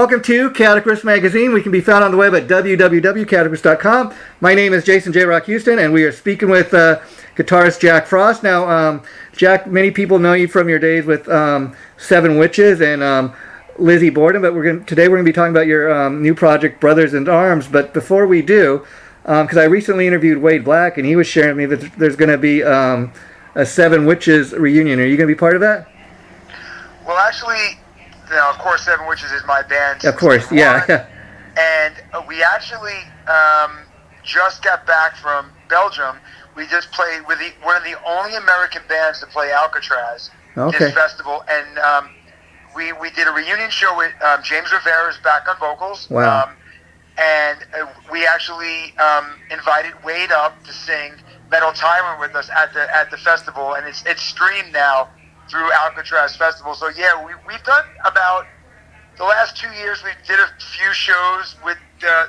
welcome to Guitarist Magazine. We can be found on the web at www.guitarist.com. My name is Jason J. Rock Houston, and we are speaking with guitarist Jack Frost. Now, Jack, many people know you from your days with Seven Witches and Lizzie Borden, but today we're going to be talking about your new project, Brothers in Arms. But before we do, because I recently interviewed Wade Black, and he was sharing with me that there's going to be a Seven Witches reunion. Are you going to be part of that? Well, actually, of course, Seven Witches is my band. Of course, yeah. And we actually just got back from Belgium. We just played with one of the only American bands to play Alcatraz this festival, and we did a reunion show with James Rivera's back on vocals. Wow. And we actually invited Wade up to sing Metal Tyrant with us at the festival, and it's streamed now through Alcatraz Festival. So yeah, we've done about the last 2 years. We did a few shows with the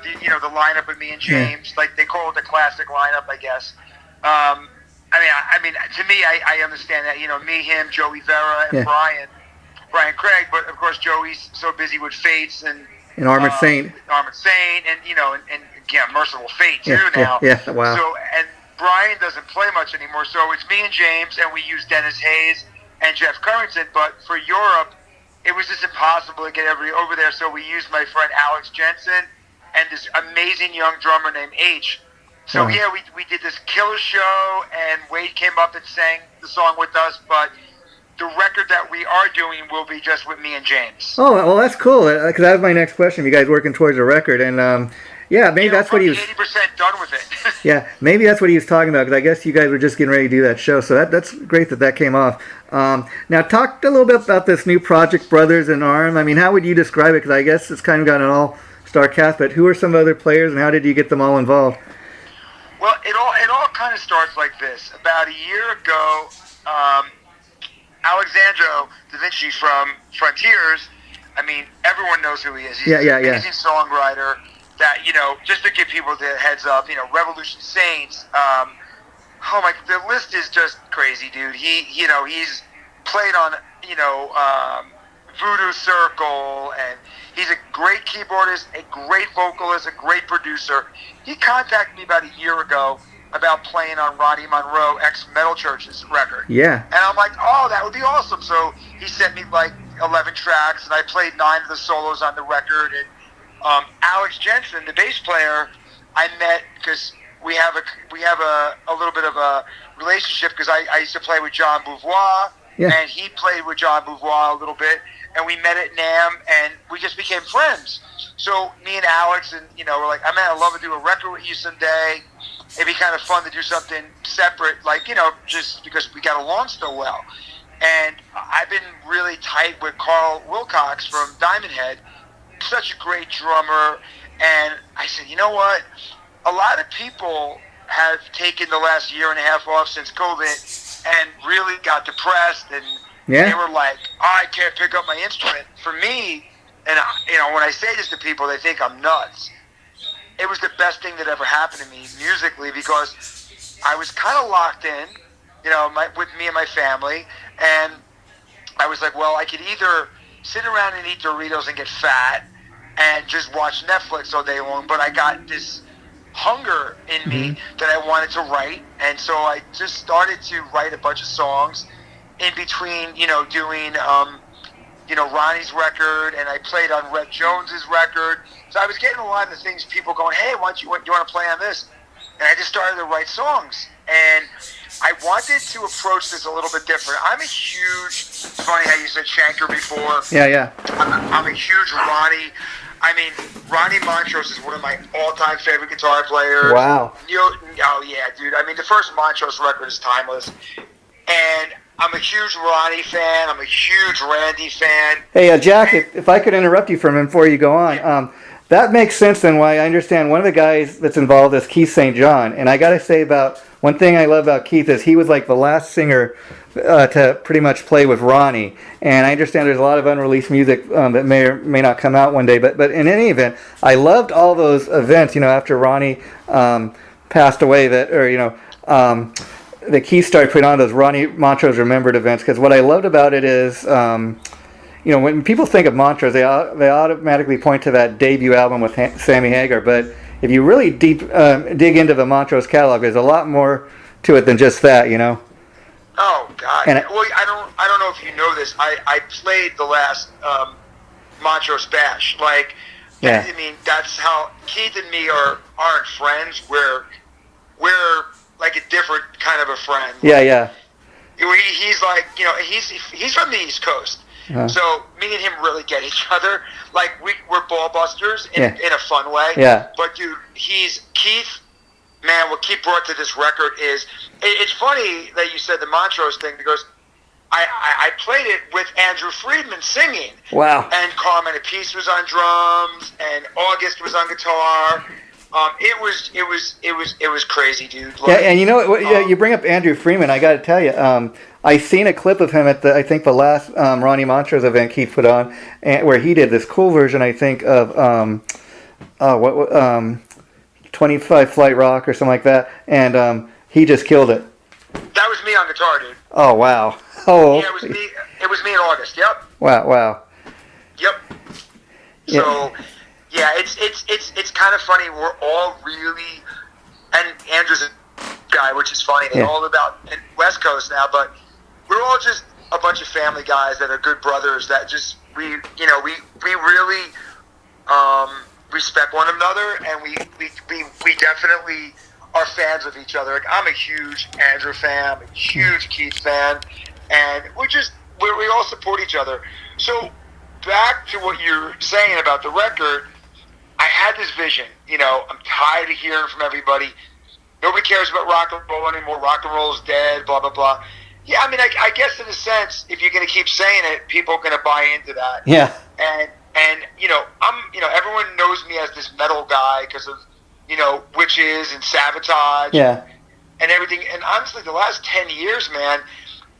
lineup with me and James. Like they call it the classic lineup, I guess. I mean, to me, I understand that. Me, him, Joey Vera, and Brian Craig. But of course, Joey's so busy with Fates and Armored Saint, and again, Merciful Fate too now. Yeah, wow. So and Brian doesn't play much anymore. So it's me and James, and we use Dennis Hayes and Jeff Currington, but for Europe, it was just impossible to get everybody over there, so we used my friend Alex Jensen and this amazing young drummer named H. So yeah, we did this killer show, and Wade came up and sang the song with us, but the record that we are doing will be just with me and James. Oh, well, that's cool, because that was my next question. You guys working towards a record, and yeah, maybe that's what he was... 80% done with it. Yeah, maybe that's what he was talking about, because I guess you guys were just getting ready to do that show, so that's great that came off. Now, talk a little bit about this new project, Brothers in Arms. I mean, how would you describe it? Because I guess it's kind of got an all-star cast, but who are some other players, and how did you get them all involved? Well, it all kind of starts like this. About a year ago, Alexandro Da Vinci from Frontiers, I mean, everyone knows who he is. He's an amazing songwriter. That, just to give people the heads up, Revolution Saints, the list is just crazy, dude. He's played on, Voodoo Circle, and he's a great keyboardist, a great vocalist, a great producer. He contacted me about a year ago about playing on Ronnie Monroe, ex-Metal Church's record. Yeah. And I'm like, oh, that would be awesome. So he sent me like 11 tracks, and I played 9 of the solos on the record, and Alex Jensen, the bass player, I met because we have a little bit of a relationship because I used to play with John Beauvoir, and he played with John Beauvoir a little bit, and we met at NAMM, and we just became friends. So me and Alex, and we're like, I'd love to do a record with you someday. It'd be kind of fun to do something separate, like just because we got along so well. And I've been really tight with Carl Wilcox from Diamond Head. Such a great drummer, and I said, you know what? A lot of people have taken the last year and a half off since COVID and really got depressed, and they were like, I can't pick up my instrument. For me, and when I say this to people, they think I'm nuts. It was the best thing that ever happened to me musically because I was kind of locked in, with me and my family, and I was like, well, I could either sit around and eat Doritos and get fat and just watch Netflix all day long, but I got this hunger in me that I wanted to write, and so I just started to write a bunch of songs in between, doing, Ronnie's record, and I played on Red Jones's record, so I was getting a lot of the things people going, hey, why don't you want to play on this? And I just started to write songs, and I wanted to approach this a little bit different. I'm a huge, it's funny how you said Shanker before. Yeah. I'm a huge Ronnie. I mean, Ronnie Montrose is one of my all-time favorite guitar players. Wow. Oh, yeah, dude. I mean, the first Montrose record is timeless. And I'm a huge Ronnie fan. I'm a huge Randy fan. Hey, Jack, if I could interrupt you for a minute before you go on. That makes sense then why I understand one of the guys that's involved is Keith St. John. And I got to say one thing I love about Keith is he was like the last singer to pretty much play with Ronnie. And I understand there's a lot of unreleased music that may or may not come out one day. But in any event, I loved all those events, after Ronnie passed away that Keith started putting on those Ronnie Montrose Remembered events. Because what I loved about it is... when people think of Montrose, they automatically point to that debut album with Sammy Hagar. But if you really dig into the Montrose catalog, there's a lot more to it than just that. Oh God! And well, I don't know if you know this. I played the last Montrose Bash. Like, yeah. I mean, that's how Keith and me aren't friends. We're like a different kind of a friend. Yeah, yeah. He's like, he's from the East Coast. Uh-huh. So me and him really get each other. Like we're ball busters in a fun way. Yeah. But dude, he's Keith. Man, what Keith brought to this record is it's funny that you said the Montrose thing because I played it with Andrew Friedman singing. Wow. And Carmen Apiece was on drums and August was on guitar. It was crazy, dude. Like, yeah, and you bring up Andrew Freeman. I got to tell you, I seen a clip of him at I think the last Ronnie Montrose event Keith put on, where he did this cool version, I think of 25 Flight Rock or something like that, and he just killed it. That was me on guitar, dude. Oh wow! Oh yeah, it was me in August. Yep. Wow. Yep. So. Yeah, it's kind of funny. We're all really, and Andrew's a guy, which is funny. They're all about West Coast now, but we're all just a bunch of family guys that are good brothers. That just we really respect one another, and we definitely are fans of each other. Like, I'm a huge Andrew fan, I'm a huge Keith fan, and we all support each other. So back to what you're saying about the record. I had this vision, I'm tired of hearing from everybody. Nobody cares about rock and roll anymore. Rock and roll is dead, blah, blah, blah. Yeah, I mean, I guess in a sense, if you're going to keep saying it, people are going to buy into that. Yeah. And everyone knows me as this metal guy because of, Witches and Sabotage. Yeah. And everything. And honestly, the last 10 years, man,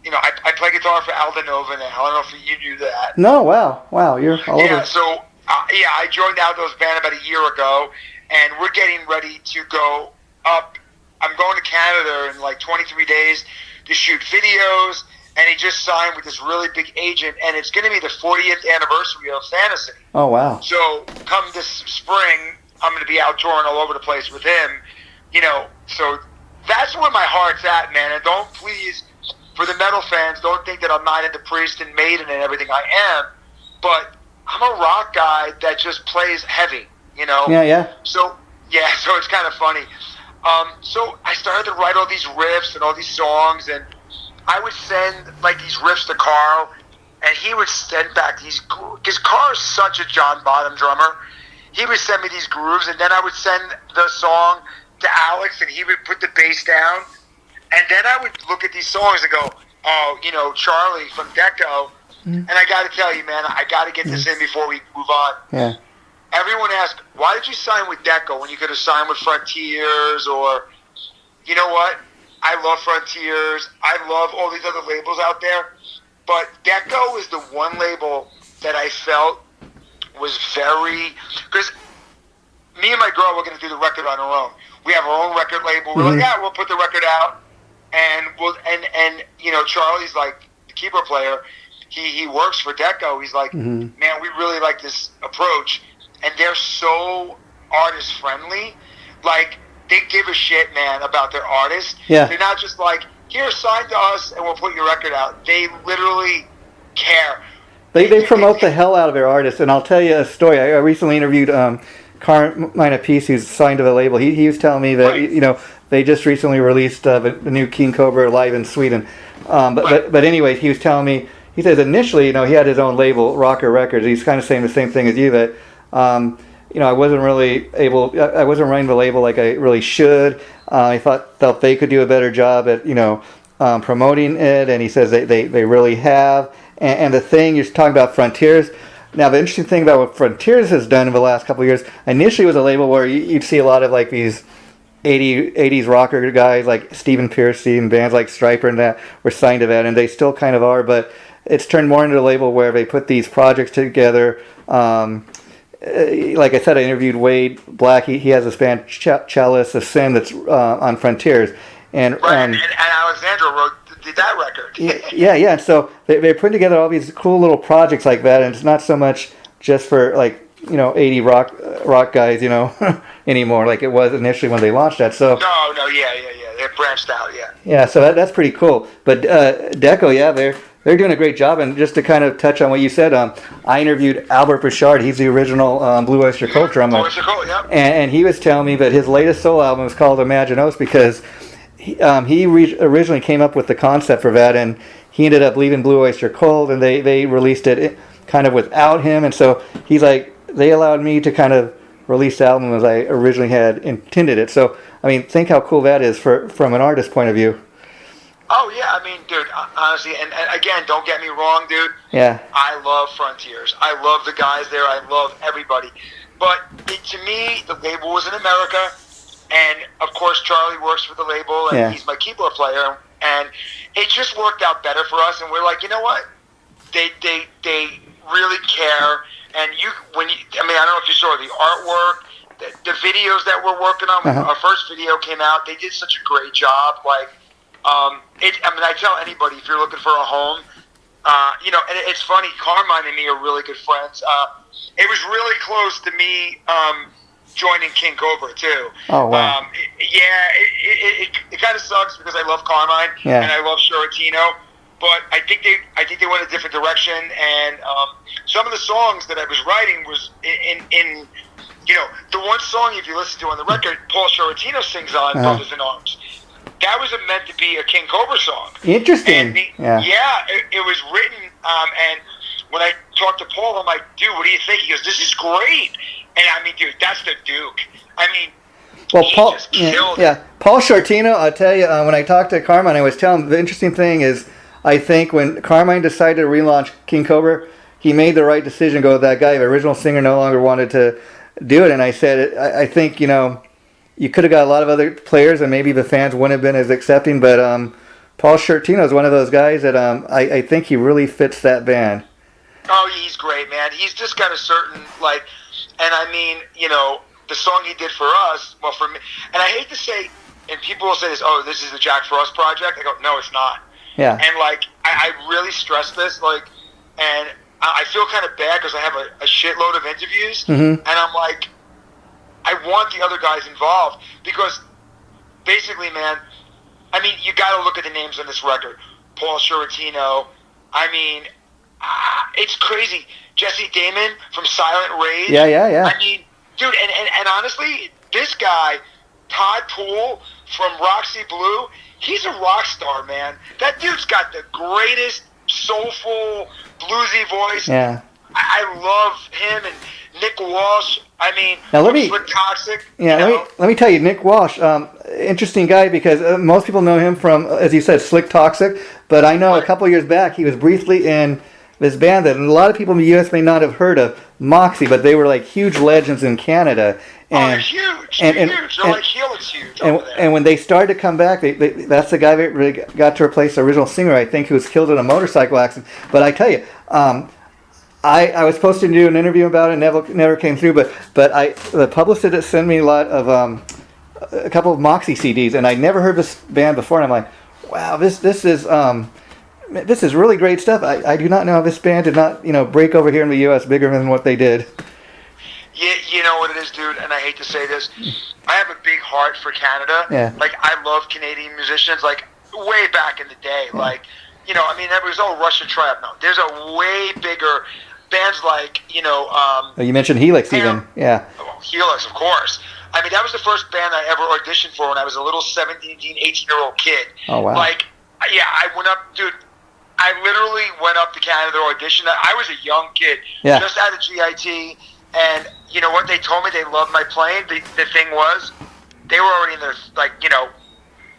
I play guitar for Aldo Nova now. I don't know if you knew that. No, wow, you're all over. Yeah, so... I joined Aldo's band about a year ago, and we're getting ready to go up. I'm going to Canada in like 23 days to shoot videos, and he just signed with this really big agent, and it's going to be the 40th anniversary of Fantasy. Oh, wow. So come this spring, I'm going to be out touring all over the place with him, so that's where my heart's at, man, and don't please, for the metal fans, don't think that I'm not into Priest and Maiden and everything. I am, but I'm a rock guy that just plays heavy, Yeah. So it's kind of funny. So I started to write all these riffs and all these songs, and I would send like these riffs to Carl, and he would send back these. Because Carl is such a John Bonham drummer, he would send me these grooves, and then I would send the song to Alex, and he would put the bass down, and then I would look at these songs and go, oh, Charlie from Deco. And I got to tell you, man, I got to get this in before we move on. Yeah. Everyone asks, why did you sign with Deco when you could have signed with Frontiers? Or, you know what? I love Frontiers. I love all these other labels out there. But Deco is the one label that I felt was very... Because me and my girl were going to do the record on our own. We have our own record label. We're like, yeah, we'll put the record out. And Charlie's like the keyboard player. He works for Deco. He's like, man, we really like this approach. And they're so artist-friendly. Like, they give a shit, man, about their artists. Yeah. They're not just like, here, sign to us, and we'll put your record out. They literally care. They promote the hell out of their artists. And I'll tell you a story. I recently interviewed Carmine Apiece, who's signed to the label. He was telling me that, they just recently released the new King Cobra live in Sweden. But anyway, he was telling me, he says initially, he had his own label, Rocker Records. He's kind of saying the same thing as you, that, I wasn't running the label like I really should. I felt they could do a better job at, promoting it, and he says they really have. And the thing, you're talking about Frontiers. Now, the interesting thing about what Frontiers has done in the last couple of years, initially it was a label where you'd see a lot of like these 80s rocker guys like Stephen Pearcy and bands like Stryper and that were signed to that, and they still kind of are, but it's turned more into a label where they put these projects together. Like I said, I interviewed Wade Black. He has this band, Chalice of Sin, that's on Frontiers. And and Alexandra wrote did that record. Yeah. So they're putting together all these cool little projects like that, and it's not so much just for like 80 rock guys, anymore like it was initially when they launched that. So No, yeah. They branched out, yeah. yeah, so that's pretty cool. But Deco, yeah, they're doing a great job. And just to kind of touch on what you said, I interviewed Albert Bouchard. He's the original Blue Oyster Cult drummer. Oyster Cult, yep. And he was telling me that his latest solo album is called Imaginos because he originally came up with the concept for that, and he ended up leaving Blue Oyster Cult, and they released it kind of without him. And so he's like, they allowed me to kind of release the album as I originally had intended it. So, I mean, think how cool that is from an artist's point of view. Oh, yeah, I mean, dude, honestly, and again, don't get me wrong, dude. Yeah. I love Frontiers. I love the guys there. I love everybody. But to me, the label was in America, and, of course, Charlie works for the label, and he's my keyboard player, and it just worked out better for us, and we're like, you know what? They really care, and I don't know if you saw the artwork, the videos that we're working on. Our first video came out. They did such a great job. Like, I tell anybody, if you're looking for a home, and it's funny, Carmine and me are really good friends. It was really close to me joining King Cobra too. Oh wow! It kind of sucks because I love Carmine and I love Sciortino, but I think they went a different direction. And some of the songs that I was writing was in the one song, if you listen to on the record, Paul Sciortino sings on Brothers in Arms. That was meant to be a King Cobra song. Interesting. And it was written. And when I talked to Paul, I'm like, dude, what do you think? He goes, this is great. And I mean, dude, that's the Duke. I mean, he just killed it. Paul Sciortino, I'll tell you, when I talked to Carmine, I was telling him the interesting thing is, I think when Carmine decided to relaunch King Cobra, he made the right decision to go with that guy. The original singer no longer wanted to do it. And I said, I think, you could have got a lot of other players, and maybe the fans wouldn't have been as accepting. But Paul Sciortino is one of those guys that I think he really fits that band. Oh, he's great, man. He's just got a certain, and I mean, the song he did for us, well, for me, and I hate to say, and people will say this, oh, this is the Jack Frost project. I go, no, it's not. Yeah. And, I really stress this, and I feel kind of bad because I have a shitload of interviews, and I'm like, I want the other guys involved because basically, man, I mean, you got to look at the names on this record. Paul Sciortino. I mean, it's crazy. Jesse Damon from Silent Rage. Yeah. I mean, dude, and honestly, this guy, Todd Poole from Roxy Blue, he's a rock star, man. That dude's got the greatest soulful, bluesy voice. Yeah. I love him and Nick Walsh. I mean, now Slick Toxic. Yeah, let me tell you, Nick Walsh, interesting guy because most people know him from, as you said, Slick Toxic. But I know a couple of years back he was briefly in this band that a lot of people in the U.S. may not have heard of, Moxie, but they were like huge legends in Canada. And, they're huge. They're huge. They're like Helix huge over there. And when they started to come back, that's the guy that really got to replace the original singer, I think, who was killed in a motorcycle accident. But I tell you, I was supposed to do an interview about it, never came through. But the publicist sent me a lot of a couple of Moxie CDs, and I'd never heard this band before. And I'm like, wow, this is really great stuff. I do not know how this band did not break over here in the U.S. bigger than what they did. Yeah, you know what it is, dude, and I hate to say this, I have a big heart for Canada. Yeah. I love Canadian musicians, way back in the day. Yeah. I mean, there was Russian Triumph. No, there's a way bigger bands You mentioned Helix even. Yeah. Well, Helix, of course. I mean, that was the first band I ever auditioned for when I was a little 17, 18-year-old kid. Oh, wow. I went up, dude, I literally went up to Canada to audition. I was a young kid, just out of GIT, and you know what? They told me they loved my playing. The thing was, they were already in their,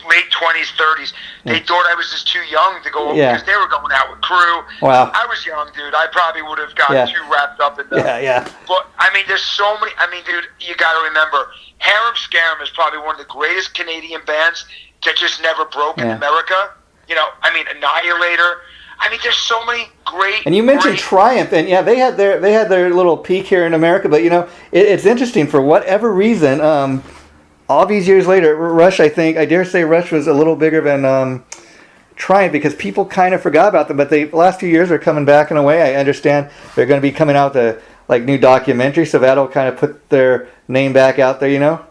late 20s, 30s. They thought I was just too young to go because they were going out with crew. Wow. I was young, dude. I probably would have gotten too wrapped up in that. Yeah. But, I mean, there's so many. I mean, dude, you got to remember, Harem Scarum is probably one of the greatest Canadian bands that just never broke in America. Annihilator. I mean, there's so many great. And you mentioned Triumph, and they had their little peak here in America. But it's interesting for whatever reason. All these years later, Rush, I dare say Rush was a little bigger than trying, because people kind of forgot about them, but the last few years are coming back in a way. I understand they're going to be coming out with like new documentary, so that'll kind of put their name back out there, you know?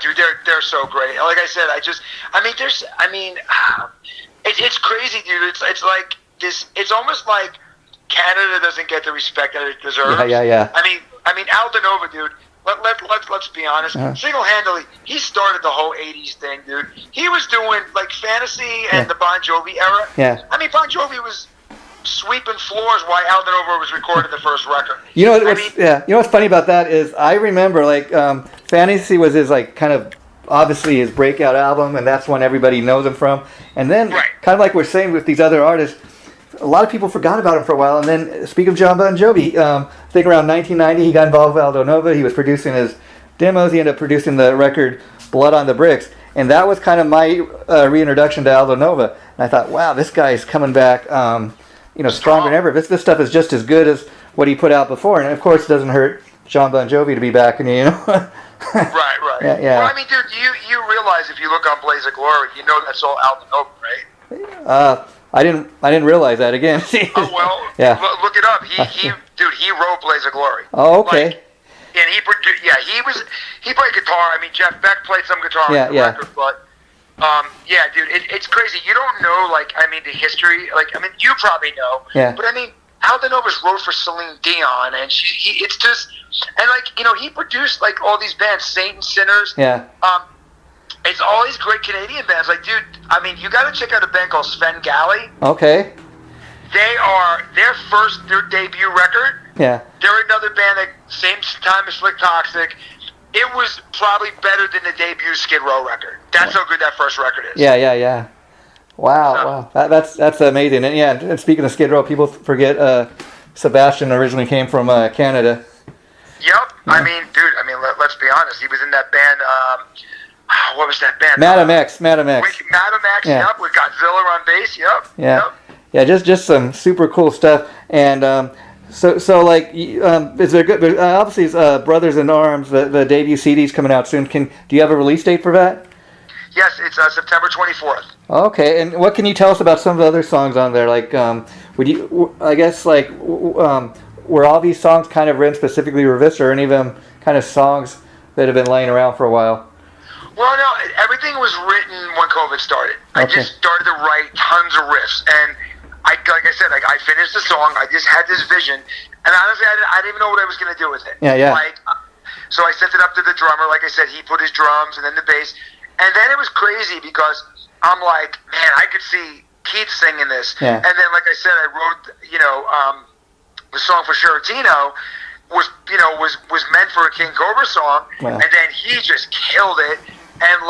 Dude, they're so great. Like I said, it's crazy, dude. It's like this. It's almost like Canada doesn't get the respect that it deserves. Yeah. I mean, Aldo Nova, dude. Let's be honest. Single-handedly, he started the whole '80s thing, dude. He was doing like Fantasy and the Bon Jovi era. Yeah. I mean, Bon Jovi was sweeping floors while Aldo Nova was recording the first record. You know what's funny about that is I remember like Fantasy was his like kind of obviously his breakout album, and that's when everybody knows him from. And then kind of like we're saying with these other artists, a lot of people forgot about him for a while. And then speaking of John Bon Jovi, I think around 1990 he got involved with Aldo Nova. He was producing his demos. He ended up producing the record Blood on the Bricks, and that was kind of my reintroduction to Aldo Nova. And I thought, wow, this guy's coming back. Stronger than ever. This stuff is just as good as what he put out before, and of course, it doesn't hurt John Bon Jovi to be back. And Right. Yeah. Well, I mean, dude, you realize if you look on Blaze of Glory, you know that's all Aldo Nova, right? I didn't realize that again. Oh well. Yeah. Look it up. He wrote Blaze of Glory. Oh, okay. And he produced. Yeah, he played guitar. I mean, Jeff Beck played some guitar on the record, but. Dude, it's crazy. You don't know, the history. You probably know. Yeah. But, Aldo Nova's wrote for Celine Dion, and he produced, all these bands, Saint and Sinners. Yeah. It's all these great Canadian bands. You got to check out a band called Sven Galley. Okay. Their debut record. Yeah. They're another band that, same time as Slick Toxic. It was probably better than the debut Skid Row record. That's how good that first record is. Yeah. Wow. That's amazing. And and speaking of Skid Row, people forget Sebastian originally came from Canada. Yep. Yeah. Let's be honest. He was in that band. What was that band? Madam X. Madam X. Yep. With Godzilla on bass. Yep. Yeah. Yeah. Just some super cool stuff. And So is there good? Obviously, it's Brothers in Arms. The debut CD's coming out soon. Do you have a release date for that? Yes, it's September 24th. Okay, and what can you tell us about some of the other songs on there? Were all these songs kind of written specifically for this, or any of them kind of songs that have been laying around for a while? Well, no, everything was written when COVID started. I just started to write tons of riffs, and I finished the song. I just had this vision, and honestly, I didn't even know what I was going to do with it. Yeah. So I sent it up to the drummer. Like I said, he put his drums and then the bass, and then it was crazy because I'm like, man, I could see Keith singing this. Yeah. And then, like I said, I wrote, the song for Shiratino was meant for a King Cobra song, and then he just killed it. And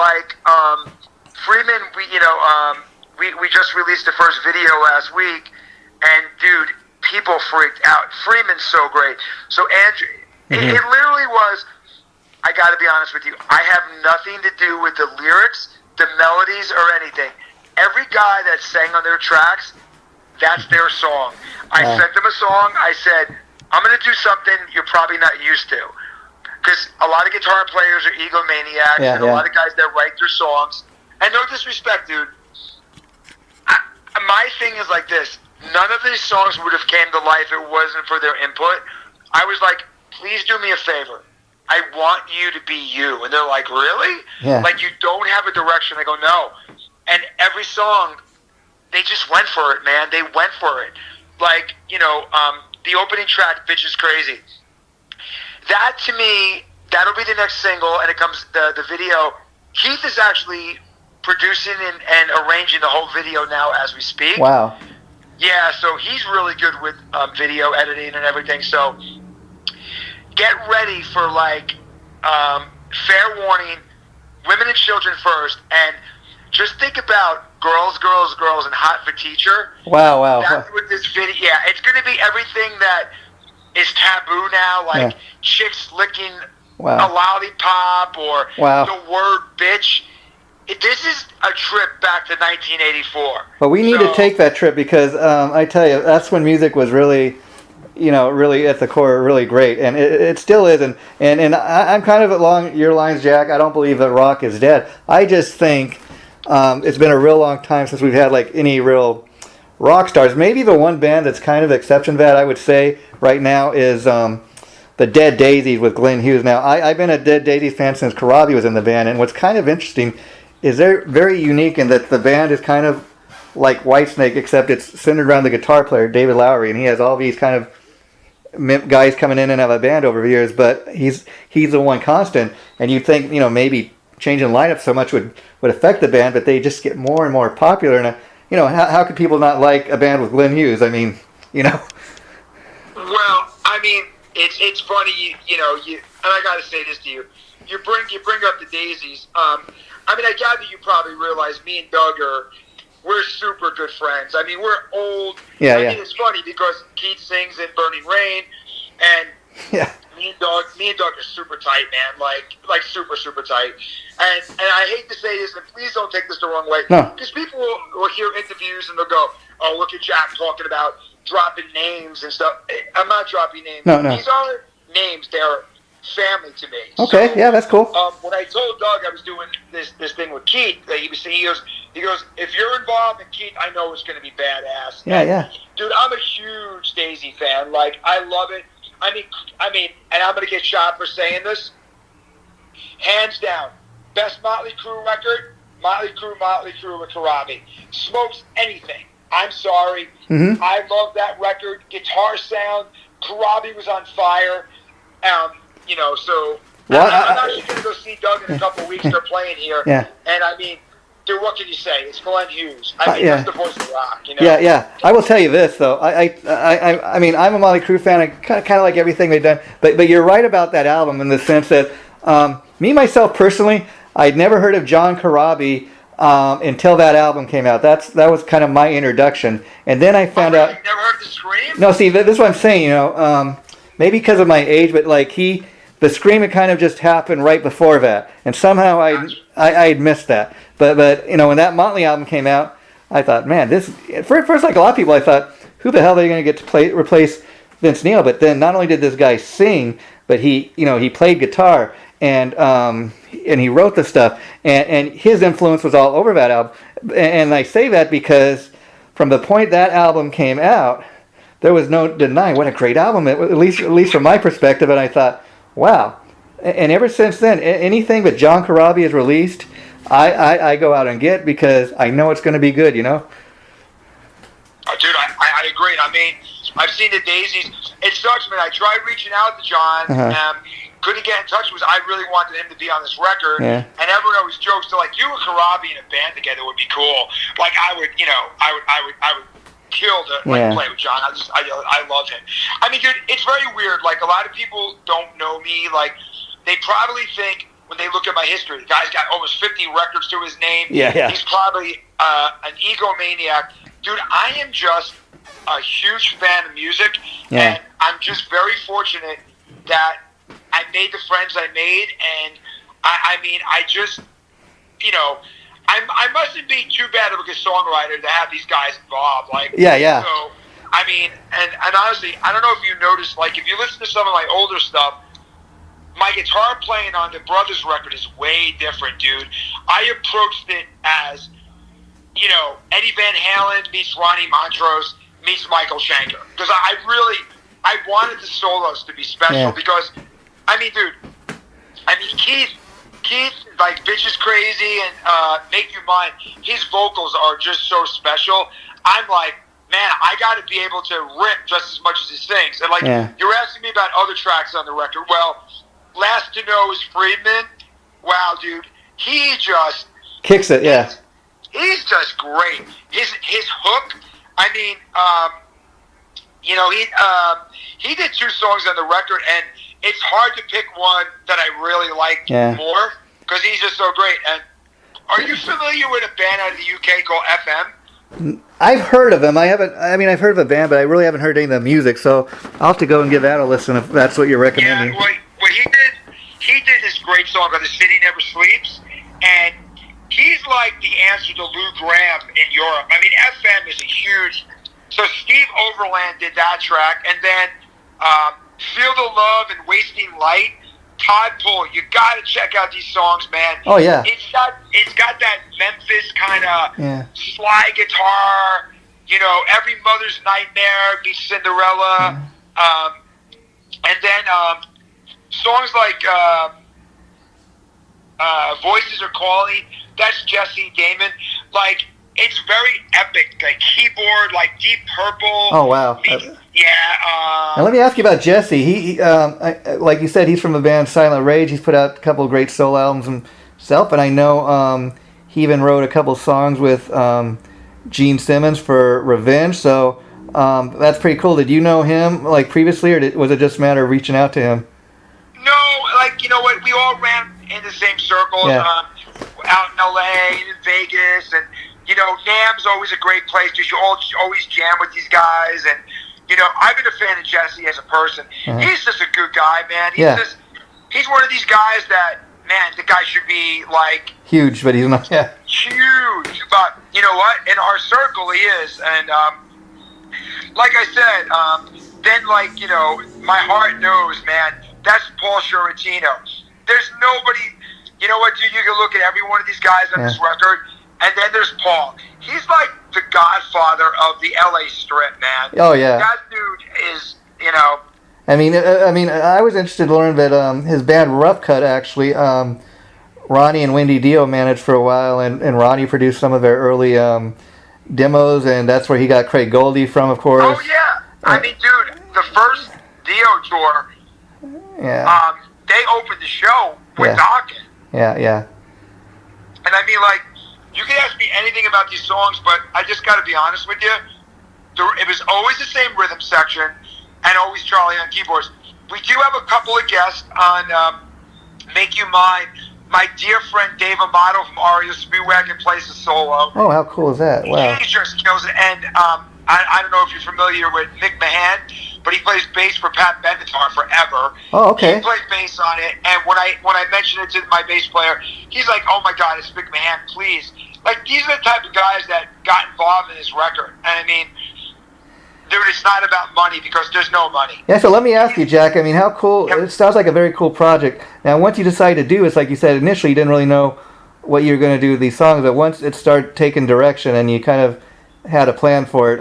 Freeman, we just released the first video last week, and dude, people freaked out. Freeman's so great. So Andrew, it literally was. I got to be honest with you. I have nothing to do with the lyrics, the melodies, or anything. Every guy that sang on their tracks, that's their song. I sent them a song. I said, I'm going to do something you're probably not used to. Because a lot of guitar players are egomaniacs, and a lot of guys that write their songs. And no disrespect, dude. My thing is like this. None of these songs would have came to life if it wasn't for their input. I was like, please do me a favor. I want you to be you. And they're like, really? Yeah. Like, you don't have a direction. I go, no. And every song, they just went for it, man. They went for it. Like, the opening track, Bitch is Crazy. That, to me, that'll be the next single, and it comes, the video. Keith is actually producing and arranging the whole video now as we speak. Wow. Yeah, so he's really good with video editing and everything. So get ready for fair warning, women and children first, and just think about girls, and Hot for Teacher. Wow. That's what this video. Yeah, it's going to be everything that is taboo now, like chicks licking a lollipop or the word bitch. This is a trip back to 1984. But we need to take that trip because I tell you, that's when music was really, really at the core, really great, and it still is. And I'm kind of along your lines, Jack. I don't believe that rock is dead. I just think it's been a real long time since we've had like any real rock stars. Maybe the one band that's kind of exception to that, I would say, right now is the Dead Daisies with Glenn Hughes. Now, I've been a Dead Daisies fan since Karabi was in the band, and what's kind of interesting is they're very unique in that the band is kind of like Whitesnake, except it's centered around the guitar player, David Lowery, and he has all these kind of guys coming in and out of a band over the years, but he's the one constant, and you'd think, maybe changing lineup so much would affect the band, but they just get more and more popular, and how could people not like a band with Glenn Hughes? I mean, Well, I mean, it's funny, and I got to say this to you. You bring up the Daisies. I mean, I gather you probably realize me and Doug we're super good friends. I mean, we're old. Yeah, I mean, it's funny because Keith sings in Burning Rain, and me and Doug are super tight, man. Like super, super tight. And I hate to say this, and please don't take this the wrong way. No. Because people will hear interviews and they'll go, "Oh, look at Jack talking about dropping names and stuff." I'm not dropping names. No. These aren't names. They're family to me. Okay, so, yeah, that's cool. When I told Doug I was doing this thing with Keith, he goes, "If you're involved in Keith, I know it's going to be badass." Yeah. Dude, I'm a huge Daisy fan. Like, I love it. I mean, and I'm going to get shot for saying this. Hands down, best Motley Crue record, Motley Crue with Karabi. Smokes anything. I'm sorry. Mm-hmm. I love that record. Guitar sound. Karabi was on fire. So well, I'm actually going to go see Doug in a couple of weeks. They're playing here. Yeah. And I mean, dude, what can you say? It's Glenn Hughes. I mean, that's the voice of rock, Yeah. I will tell you this though. I mean, I'm a Motley Crue fan. I kind of like everything they've done. But you're right about that album in the sense that me myself personally, I'd never heard of John Corabi until that album came out. That was kind of my introduction. And then I found out. You've never heard of the Scream? No, see, this is what I'm saying. Maybe because of my age, but like the Scream had kind of just happened right before that, and somehow I'd missed that. But when that Motley album came out, I thought, man, this first, like a lot of people, I thought, who the hell are they going to get to replace Vince Neil? But then not only did this guy sing, but he played guitar and he wrote the stuff, and his influence was all over that album. And I say that because from the point that album came out, there was no denying what a great album it was, at least from my perspective. And I thought, wow. And ever since then, anything but John Corabi is released, I go out and get, because I know it's going to be good, Dude, I agree. I mean, I've seen the Daisies. It sucks, man. I tried reaching out to John. Couldn't get in touch with him. I really wanted him to be on this record. Yeah. And everyone always jokes, they're like, you and Corabi in a band together would be cool. Like, I would kill to play with John. I love him. I mean, dude, it's very weird. Like, a lot of people don't know me. Like, they probably think when they look at my history, the guy's got almost 50 records to his name. Yeah. He's probably an egomaniac. Dude, I am just a huge fan of music, and I'm just very fortunate that I made the friends I made, and I mean, I just, I mustn't be too bad of a good songwriter to have these guys involved. Like, yeah. So, I mean, and honestly, I don't know if you noticed, like, if you listen to some of my older stuff, my guitar playing on the Brothers record is way different, dude. I approached it as, Eddie Van Halen meets Ronnie Montrose meets Michael Schenker. Because I wanted the solos to be special because, I mean, dude, Keith, like, Bitch is Crazy and Make You Mine, his vocals are just so special. I'm like, man, I got to be able to rip just as much as he sings. And, like, you're asking me about other tracks on the record. Well, Last to Know is Friedman. Wow, dude. He just... kicks it, yeah. He's just great. His hook, I mean, he did 2 songs on the record, and it's hard to pick one that I really liked more, because he's just so great. And are you familiar with a band out of the UK called FM? I've heard of them. I've heard of a band, but I really haven't heard any of the music, so I'll have to go and give that a listen if that's what you're recommending. Yeah, well, he did this great song called The City Never Sleeps, and he's like the answer to Lou Gramm in Europe. I mean, FM is a huge... So Steve Overland did that track, and then Feel the Love and Wasting Light, Todd Poole, you gotta check out these songs, man. Oh yeah. It's got that Memphis kind of slide guitar. You know, every mother's nightmare meets Cinderella. Yeah. And then songs like Voices Are Calling. That's Jesse Damon. Like, it's very epic. Like keyboard, like Deep Purple. Oh wow. Yeah. Now let me ask you about Jesse. He like you said, he's from the band Silent Rage. He's put out a couple of great solo albums himself, and I know he even wrote a couple songs with Gene Simmons for Revenge. So that's pretty cool. Did you know him like previously, or was it just a matter of reaching out to him? No, like, you know what? We all ran in the same circles, out in LA and in Vegas, and you know, NAMM's always a great place because you always jam with these guys. And, you know, I've been a fan of Jesse as a person. He's just a good guy, man. He's one of these guys that, man, the guy should be, like... huge, but he's not, huge. But, you know what? In our circle, he is. And, like I said, then, like, you know, my heart knows, man, that's Paul Sciortino. There's nobody... You know what, dude? You can look at every one of these guys on this record... And then there's Paul. He's like the godfather of the LA Strip, man. Oh yeah. That dude is, you know. I mean, I was interested to learn that his band Rough Cut actually, Ronnie and Wendy Dio managed for a while, and Ronnie produced some of their early demos, and that's where he got Craig Goldie from, of course. Oh yeah. I mean, dude, the first Dio tour. Yeah. They opened the show with Dawkins. Yeah. And I mean, like. You can ask me anything about these songs, but I just got to be honest with you. It was always the same rhythm section and always Charlie on keyboards. We do have a couple of guests on Make You Mine. My dear friend Dave Amato from REO Speedwagon plays a solo. Oh, how cool is that? Wow. He just kills it. And I don't know if you're familiar with Nick Mahan, but he plays bass for Pat Benatar forever. Oh, okay. He plays bass on it, and when I mentioned it to my bass player, he's like, "Oh my God, it's Nick Mahan, please!" Like, these are the type of guys that got involved in this record. And I mean, dude, it's not about money because there's no money. Yeah, so let me ask you, Jack, I mean, how cool, it sounds like a very cool project. Now, once you decided to do it, like you said, initially you didn't really know what you were going to do with these songs, but once it started taking direction and you kind of had a plan for it,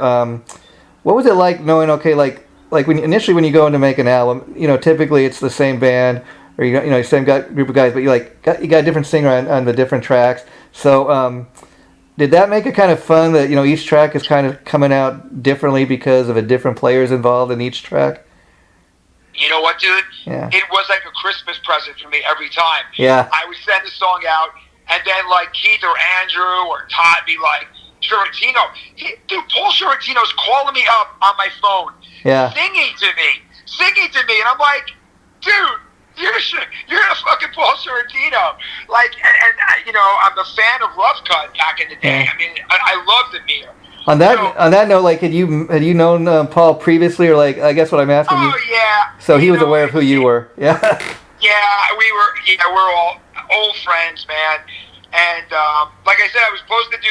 what was it like knowing, okay, like when you go in to make an album, you know, typically it's the same band, or you know, same group of guys, but you got a different singer on the different tracks. So, did that make it kind of fun that, you know, each track is kind of coming out differently because of a different players involved in each track? You know what, dude? Yeah. It was like a Christmas present for me every time. Yeah. I would send the song out, and then like Keith or Andrew or Todd be like, Sciortino, dude, Paul Sciortino's calling me up on my phone, singing to me, and I'm like, dude, you're a fucking Paul Sciortino. Like, and you know, I'm a fan of Rough Cut back in the day. Yeah. I mean, I loved the Mir. On that note, like, had you known Paul previously, or like, I guess what I'm asking you? Oh yeah. So he was aware of who you were. Yeah. Yeah, we're all old friends, man. And like I said, I was supposed to do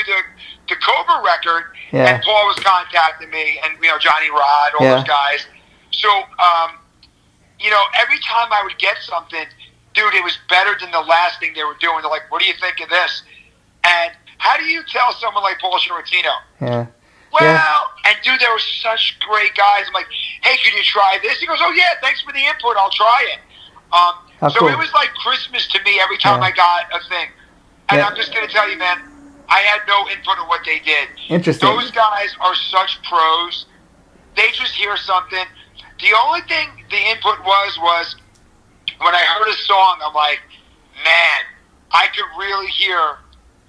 the Cobra record, and Paul was contacting me, and you know, Johnny Rod, all those guys. So, you know, every time I would get something, dude, it was better than the last thing they were doing. They're like, "What do you think of this?" And how do you tell someone like Paul Sciortino? Yeah. Well, and dude, they were such great guys. I'm like, "Hey, can you try this?" He goes, "Oh yeah, thanks for the input. I'll try it." So cool. it was like Christmas to me every time I got a thing. And I'm just gonna tell you, man, I had no input on what they did. Interesting. Those guys are such pros. They just hear something. The only thing the input was when I heard a song, I'm like, man, I could really hear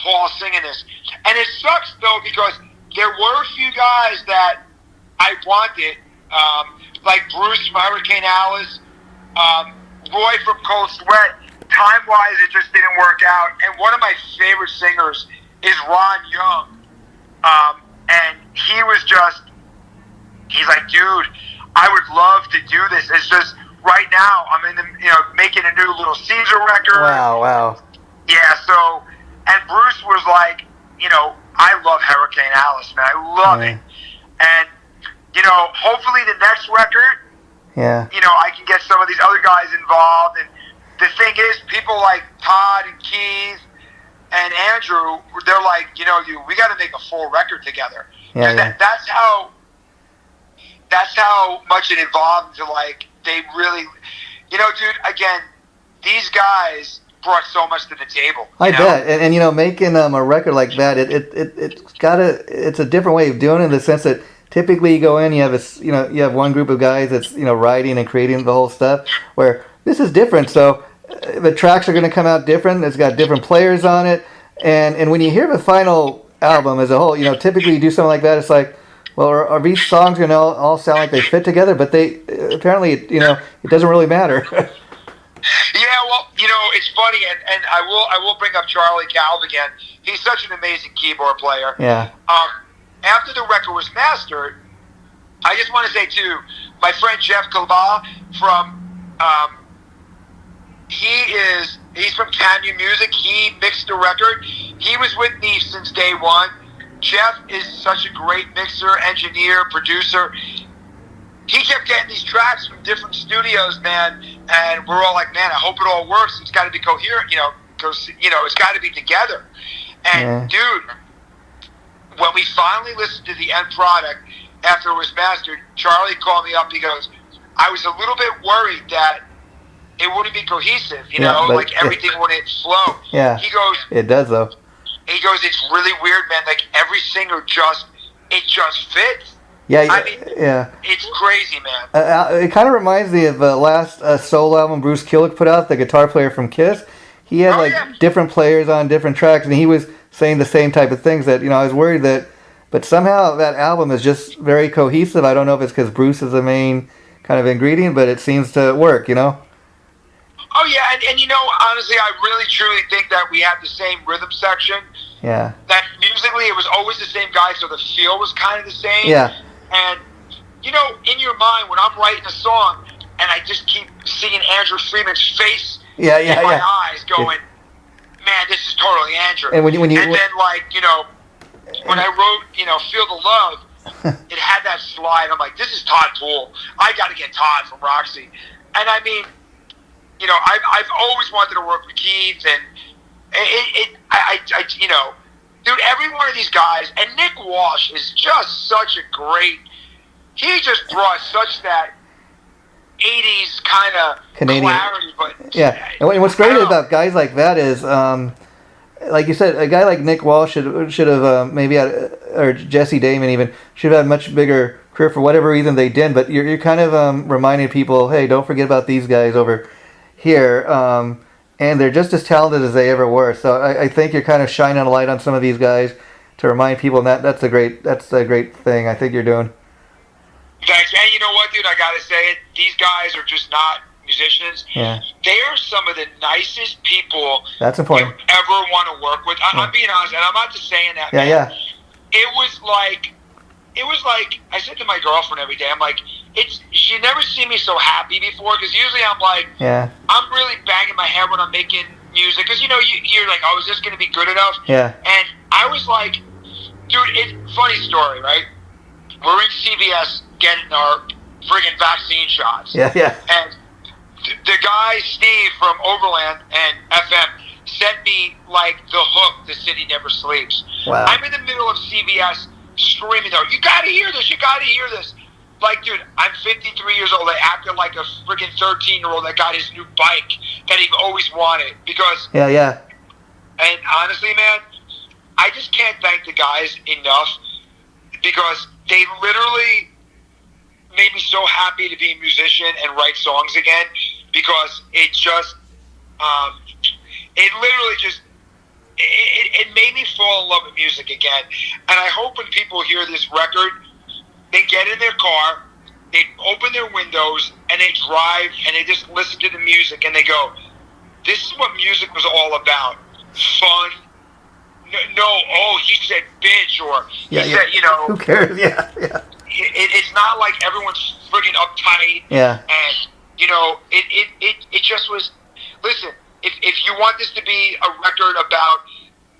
Paul singing this. And it sucks, though, because there were a few guys that I wanted, like Bruce from Hurricane Alice, Roy from Cold Sweat. Time-wise, it just didn't work out. And one of my favorite singers is Ron Young. And he was just, he's like, dude, I would love to do this. It's just, right now, I'm in the, you know, making a new Little Caesar record. Wow. Yeah, so, and Bruce was like, you know, I love Hurricane Alice, man. I love it. And, you know, hopefully the next record, you know, I can get some of these other guys involved. And the thing is, people like Todd and Keith and Andrew, they're like, we got to make a full record together. Yeah, yeah. That's how much it evolved into, like, they really, dude, again, these guys brought so much to the table. I bet, and making a record like that, it's a different way of doing it, in the sense that typically you go in, you have one group of guys that's writing and creating the whole stuff, where this is different. So the tracks are going to come out different. It's got different players on it, and when you hear the final album as a whole, typically you do something like that, it's like, well, are these songs going to all sound like they fit together? But they apparently, it doesn't really matter. Yeah, well, it's funny, and I will bring up Charlie Calv again. He's such an amazing keyboard player. Yeah. After the record was mastered, I just want to say too, my friend Jeff Kalba he's from Canyon Music. He mixed the record. He was with me since day one. Jeff is such a great mixer, engineer, producer. He kept getting these tracks from different studios, man, and we're all like, man, I hope it all works. It's got to be coherent, it's got to be together. And dude, when we finally listened to the end product after it was mastered, Charlie called me up. He goes, I was a little bit worried that it wouldn't be cohesive, like everything wouldn't flow. Yeah. He goes, it does though. He goes, it's really weird, man. Like every singer just fits. Yeah, I mean, yeah. It's crazy, man. It kind of reminds me of the last solo album Bruce Kulick put out, the guitar player from Kiss. He had different players on different tracks, and he was saying the same type of things that, I was worried that, but somehow that album is just very cohesive. I don't know if it's because Bruce is the main kind of ingredient, but it seems to work, Oh, yeah, and honestly, I really, truly think that we have the same rhythm section. Yeah. That musically, it was always the same guy, so the feel was kind of the same. Yeah. And, in your mind, when I'm writing a song, and I just keep seeing Andrew Freeman's face in my eyes going, man, this is totally Andrew. And then, when I wrote, Feel the Love, it had that slide. I'm like, this is Todd Poole. I got to get Todd from Roxy. And I mean, I've always wanted to work with Keith, and dude, every one of these guys, and Nick Walsh is just such a great, he just brought such that 80s kind of Canadian clarity. But yeah, and what's great about guys like that is, like you said, a guy like Nick Walsh should have maybe had, or Jesse Damon even, should have had a much bigger career for whatever reason they didn't. But you're kind of reminding people, hey, don't forget about these guys over here, and they're just as talented as they ever were. So I think you're kind of shining a light on some of these guys to remind people, and that's a great thing I think you're doing. Thanks. And you know what, dude? I gotta say it. These guys are just not musicians. Yeah. They are some of the nicest people that's important. you ever want to work with. I'm being honest, and I'm not just saying that. Yeah, man. yeah. It was like I said to my girlfriend every day. I'm like, she never seen me so happy before, because usually I'm like, I'm really banging my head when I'm making music, because you're like, oh, is this gonna be good enough? Yeah. And I was like, dude, funny story, right? We're in CVS getting our friggin' vaccine shots. Yeah, yeah. And the guy, Steve from Overland and FM, sent me, like, the hook, The City Never Sleeps. Wow. I'm in the middle of CVS screaming, you gotta hear this, you gotta hear this. Like, dude, I'm 53 years old. I acted like a friggin' 13-year-old that got his new bike that he always wanted. Because... Yeah, yeah. And honestly, man, I just can't thank the guys enough, because they literally made me so happy to be a musician and write songs again, because it just, it literally just, it made me fall in love with music again. And I hope when people hear this record, they get in their car, they open their windows, and they drive, and they just listen to the music, and they go, this is what music was all about. Fun. He said bitch, or he said, who cares? Yeah, yeah. It's not like everyone's friggin' uptight. Yeah. And, it just was, listen, if you want this to be a record about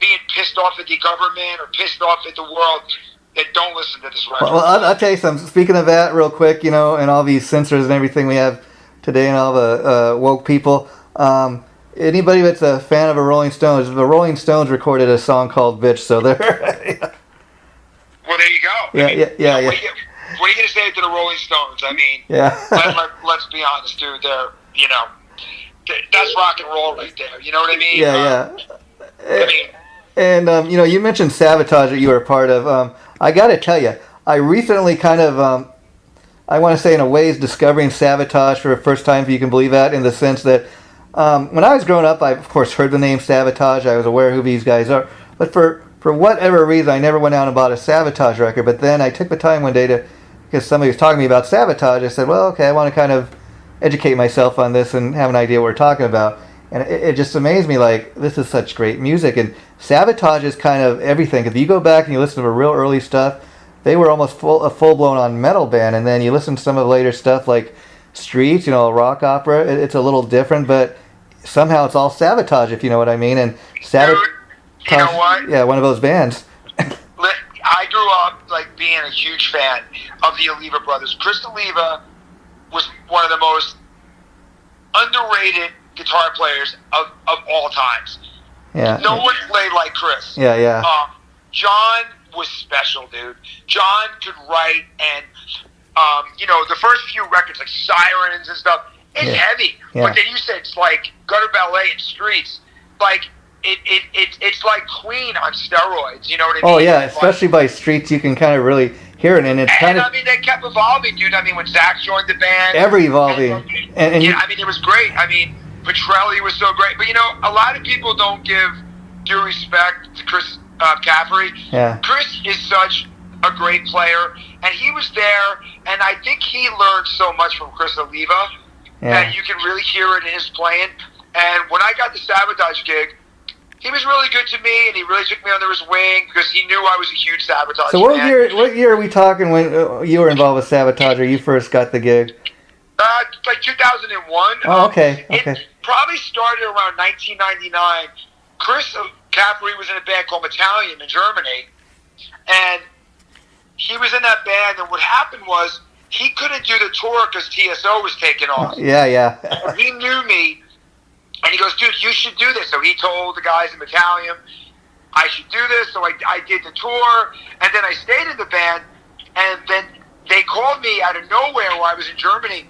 being pissed off at the government or pissed off at the world, then don't listen to this record. Well, I'll tell you something. Speaking of that real quick, and all these censors and everything we have today and all the woke people, Anybody that's a fan of a Rolling Stones, the Rolling Stones recorded a song called "Bitch," so they're. Well, there you go. Yeah, yeah. What are you going to say to the Rolling Stones? I mean, yeah. let's be honest, dude. They're, that's rock and roll right there. You know what I mean? Yeah. I mean, and you mentioned Sabotage that you were a part of. I got to tell you, I recently kind of, I want to say in a way, is discovering Sabotage for the first time, if you can believe that, in the sense that when I was growing up, I of course heard the name Sabotage. I was aware who these guys are, but for whatever reason, I never went out and bought a Sabotage record. But then I took the time one day because somebody was talking to me about Sabotage. I said, well, okay, I want to kind of educate myself on this and have an idea what we're talking about. And it just amazed me, like, this is such great music. And Sabotage is kind of everything. If you go back and you listen to the real early stuff, they were almost a full-blown on metal band. And then you listen to some of the later stuff like Streets, rock opera. It's a little different, but somehow it's all Sabotage, if you know what I mean. And Sabotage, you know what? Yeah, one of those bands. I grew up being a huge fan of the Oliva brothers. Chris Oliva was one of the most underrated guitar players of all times. Yeah. No one played like Chris. Yeah. John was special, dude. John could write, and the first few records like Sirens and stuff, it's heavy. Yeah. But then you said it's like Gutter Ballet and Streets, like. It's like Queen on steroids, you know what I mean? Oh yeah, especially by Streets, you can kind of really hear it, and it's kind of. I mean, they kept evolving, dude. I mean, when Zach joined the band, ever evolving, and yeah, I mean, it was great. I mean, Petrelli was so great, but a lot of people don't give due respect to Chris Caffery. Yeah. Chris is such a great player, and he was there, and I think he learned so much from Chris Oliva that you can really hear it in his playing. And when I got the Sabotage gig, he was really good to me, and he really took me under his wing because he knew I was a huge Sabotage fan. fan. What year are we talking when you were involved with Sabotage, or you first got the gig? Like 2001. Oh, okay. It probably started around 1999. Chris Caffery was in a band called Battalion in Germany, and he was in that band, and what happened was he couldn't do the tour because TSO was taking off. Yeah. He knew me. And he goes, dude, you should do this. So he told the guys in Battalion, I should do this. So I did the tour, and then I stayed in the band, and then they called me out of nowhere while I was in Germany.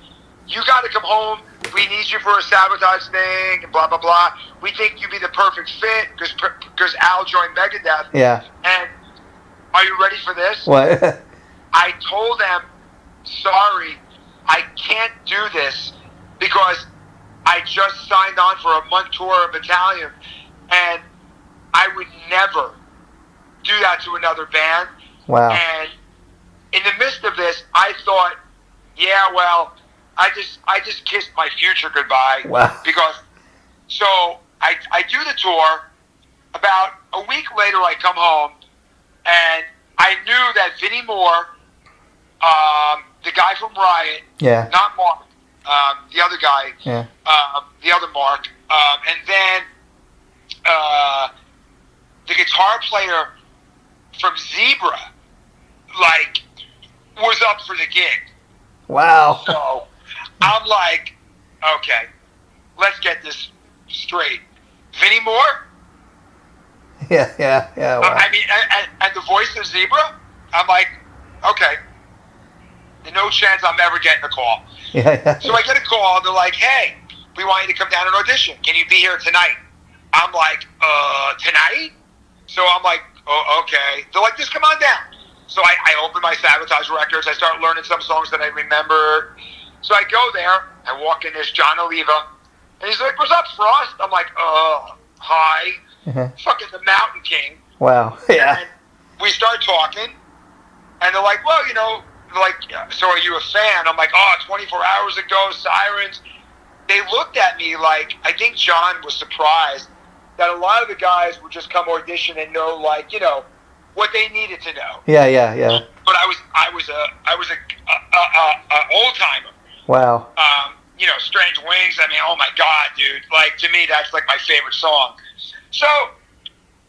You got to come home. We need you for a Sabotage thing, and blah, blah, blah. We think you'd be the perfect fit because Al joined Megadeth. Yeah. And are you ready for this? What? I told them, sorry, I can't do this because I just signed on for a month tour of Battalion, and I would never do that to another band. Wow. And in the midst of this, I thought, yeah, well, I just kissed my future goodbye. Wow. Because, so I do the tour. About a week later, I come home, and I knew that Vinnie Moore, the guy from Riot, not Mark, the other guy, the other Mark, and then the guitar player from Zebra, was up for the gig. Wow. So I'm like, okay, let's get this straight. Vinnie Moore? Yeah. Wow. I mean, and the voice of Zebra? I'm like, okay. No chance I'm ever getting a call. Yeah. So I get a call, and they're like, hey, we want you to come down and audition. Can you be here tonight? I'm like, tonight? So I'm like, oh, okay. They're like, just come on down. So I open my Sabotage records. I start learning some songs that I remember. So I go there. I walk in, there's John Oliva. And he's like, what's up, Frost? I'm like, hi. Fucking the Mountain King. Wow. Yeah. And we start talking. And they're like, well, so are you a fan? I'm like, 24 hours ago, Sirens. They looked at me like, I think John was surprised that a lot of the guys would just come audition and know, what they needed to know. Yeah. But I was a old timer. Wow. Strange Wings. I mean, oh my God, dude! To me, that's my favorite song. So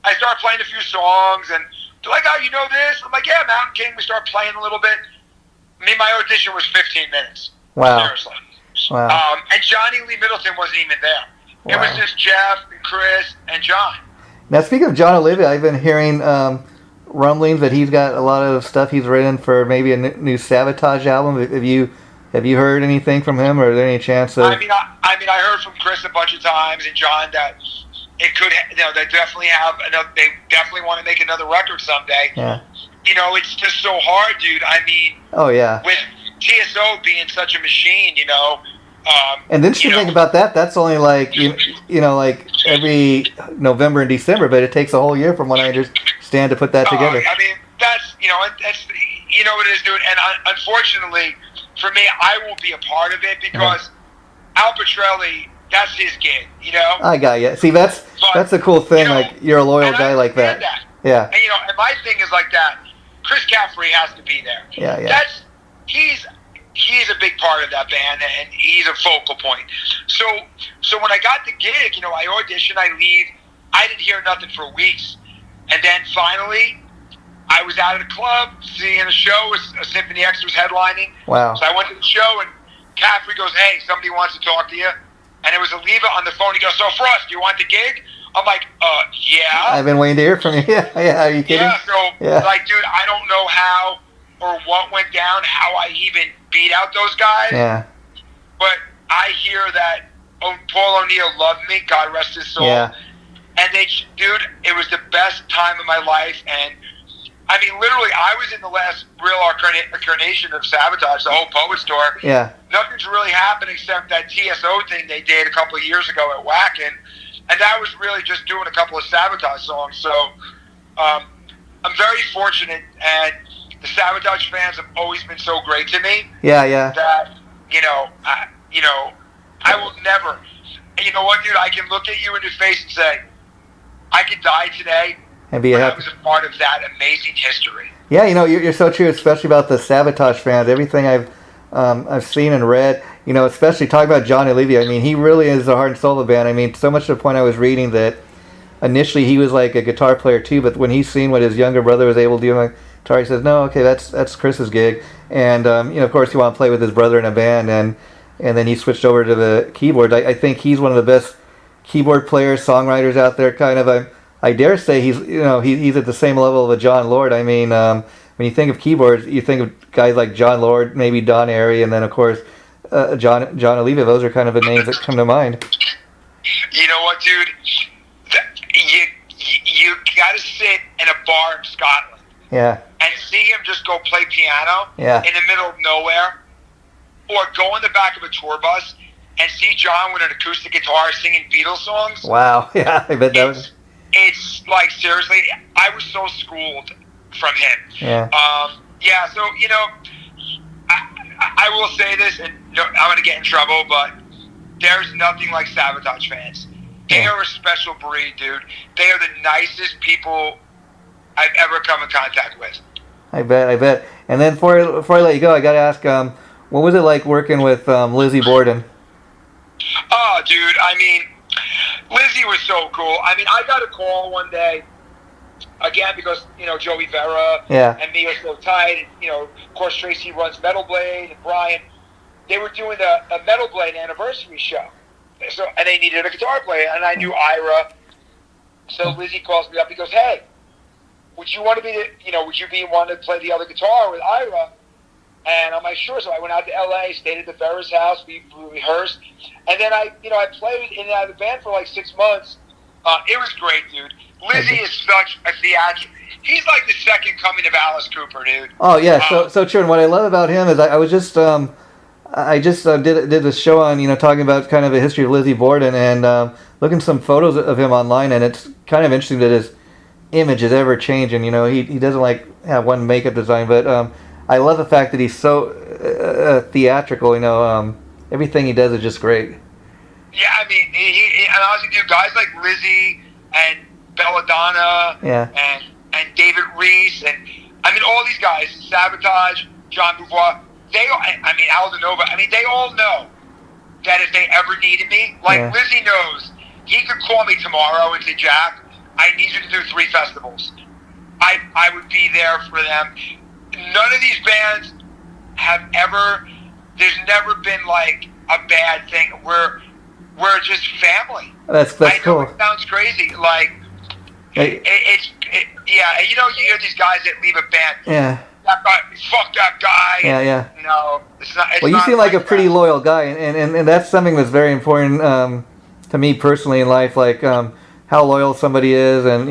I start playing a few songs, and they're like, "Oh, you know this?" I'm like, "Yeah, Mountain King." We start playing a little bit. My audition was 15 minutes. Wow. Seriously. Wow. And Johnny Lee Middleton wasn't even there. It was just Jeff and Chris and John. Now, speaking of John Olivia, I've been hearing rumblings that he's got a lot of stuff he's written for maybe a new Sabotage album. Have you heard anything from him, or is there any chance of? I mean, I heard from Chris a bunch of times and John that it could, they definitely have another. They definitely want to make another record someday. Yeah. It's just so hard, dude. I mean. Oh yeah. With TSO being such a machine, And then you think about that. That's only like like every November and December, but it takes a whole year from what I understand to put that together. I mean, that's what it is, dude. And unfortunately, for me, I won't be a part of it because Al Petrelli, that's his gig. I got you. See, that's the cool thing. Like you're a loyal guy like that. Yeah. And and my thing is like that. Chris Caffrey has to be there. Yeah. He's a big part of that band, and he's a focal point. So when I got the gig, I auditioned, I leave, I didn't hear nothing for weeks, and then finally, I was out at a club seeing a show. A Symphony X was headlining. Wow! So I went to the show, and Caffrey goes, "Hey, somebody wants to talk to you," and it was Oliva on the phone. He goes, "So Frost, do you want the gig?" I'm like, yeah. I've been waiting to hear from you. Yeah. Are you kidding? Yeah. Like, dude, I don't know how or what went down, how I even beat out those guys. Yeah. But I hear that Paul O'Neill loved me, God rest his soul. Yeah. And dude, it was the best time of my life. And I mean, literally, I was in the last real incarnation of Sabotage, the whole Poets Tour. Yeah. Nothing's really happened except that TSO thing they did a couple of years ago at Wacken. And that was really just doing a couple of Sabotage songs. So I'm very fortunate, and the Sabotage fans have always been so great to me. Yeah. That I will never. And you know what, dude? I can look at you in the face and say, I could die today, and be I was a part of that amazing history. Yeah, you're so true, especially about the Sabotage fans. Everything I've seen and read, especially talking about John Olivia. I mean, he really is the heart and soul of the band. I mean, so much to the point I was reading that initially he was like a guitar player too, but when he's seen what his younger brother was able to do on guitar, he says, "No, okay, that's Chris's gig." And of course, he wanted to play with his brother in a band, and then he switched over to the keyboard. I think he's one of the best keyboard players, songwriters out there. Kind of, I dare say he's at the same level of a John Lord. I mean, when you think of keyboards, you think of guys like John Lord, maybe Don Airey, and then of course John Olivia. Those are kind of the names that come to mind. You know what, dude? You got to sit in a bar in Scotland, and see him just go play piano in the middle of nowhere, or go in the back of a tour bus and see John with an acoustic guitar singing Beatles songs. Wow, yeah, I bet that was. It's like, seriously, I was so schooled from him. Yeah. So I will say this, and I'm gonna get in trouble, but there's nothing like Sabotage fans. They are a special breed, dude. They are the nicest people I've ever come in contact with. I bet. And then before I let you go, I got to ask, what was it like working with Lizzie Borden? Oh, dude, I mean, Lizzie was so cool. I mean, I got a call one day, again, because, Joey Vera and me are so tight. And, of course, Tracy runs Metal Blade, and Brian. They were doing a Metal Blade anniversary show. And they needed a guitar player, and I knew Ira. So Lizzie calls me up. He goes, "Hey, would you want to would you be one to play the other guitar with Ira?" And I'm like, "Sure." So I went out to LA, stayed at the Ferris house. We rehearsed, and then I played in and out of the band for like 6 months. It was great, dude. Lizzie is such a theatrical. He's like the second coming of Alice Cooper, dude. Oh yeah, so true. And what I love about him is I was just. I just did this show on, talking about kind of a history of Lizzie Borden, and looking at some photos of him online, and it's kind of interesting that his image is ever changing. He doesn't have one makeup design, but I love the fact that he's so theatrical. Everything he does is just great. Yeah, I mean, and honestly, dude, guys like Lizzie and Belladonna, and David Reese, and I mean all these guys, Sabotage, John Beauvoir. Aldo Nova, they all know that if they ever needed me, Lizzie knows, he could call me tomorrow and say, "Jack, I need you to do 3 festivals." I would be there for them. None of these bands have there's never been a bad thing. we're just family. That's I know cool. it sounds crazy, like Hey. yeah. And you know, you hear these guys that leave a band. Yeah. That guy, fuck that guy. Yeah. No, it's not. It's Well, you not seem like a pretty that. loyal guy, and that's something that's very important to me personally in life, like how loyal somebody is, and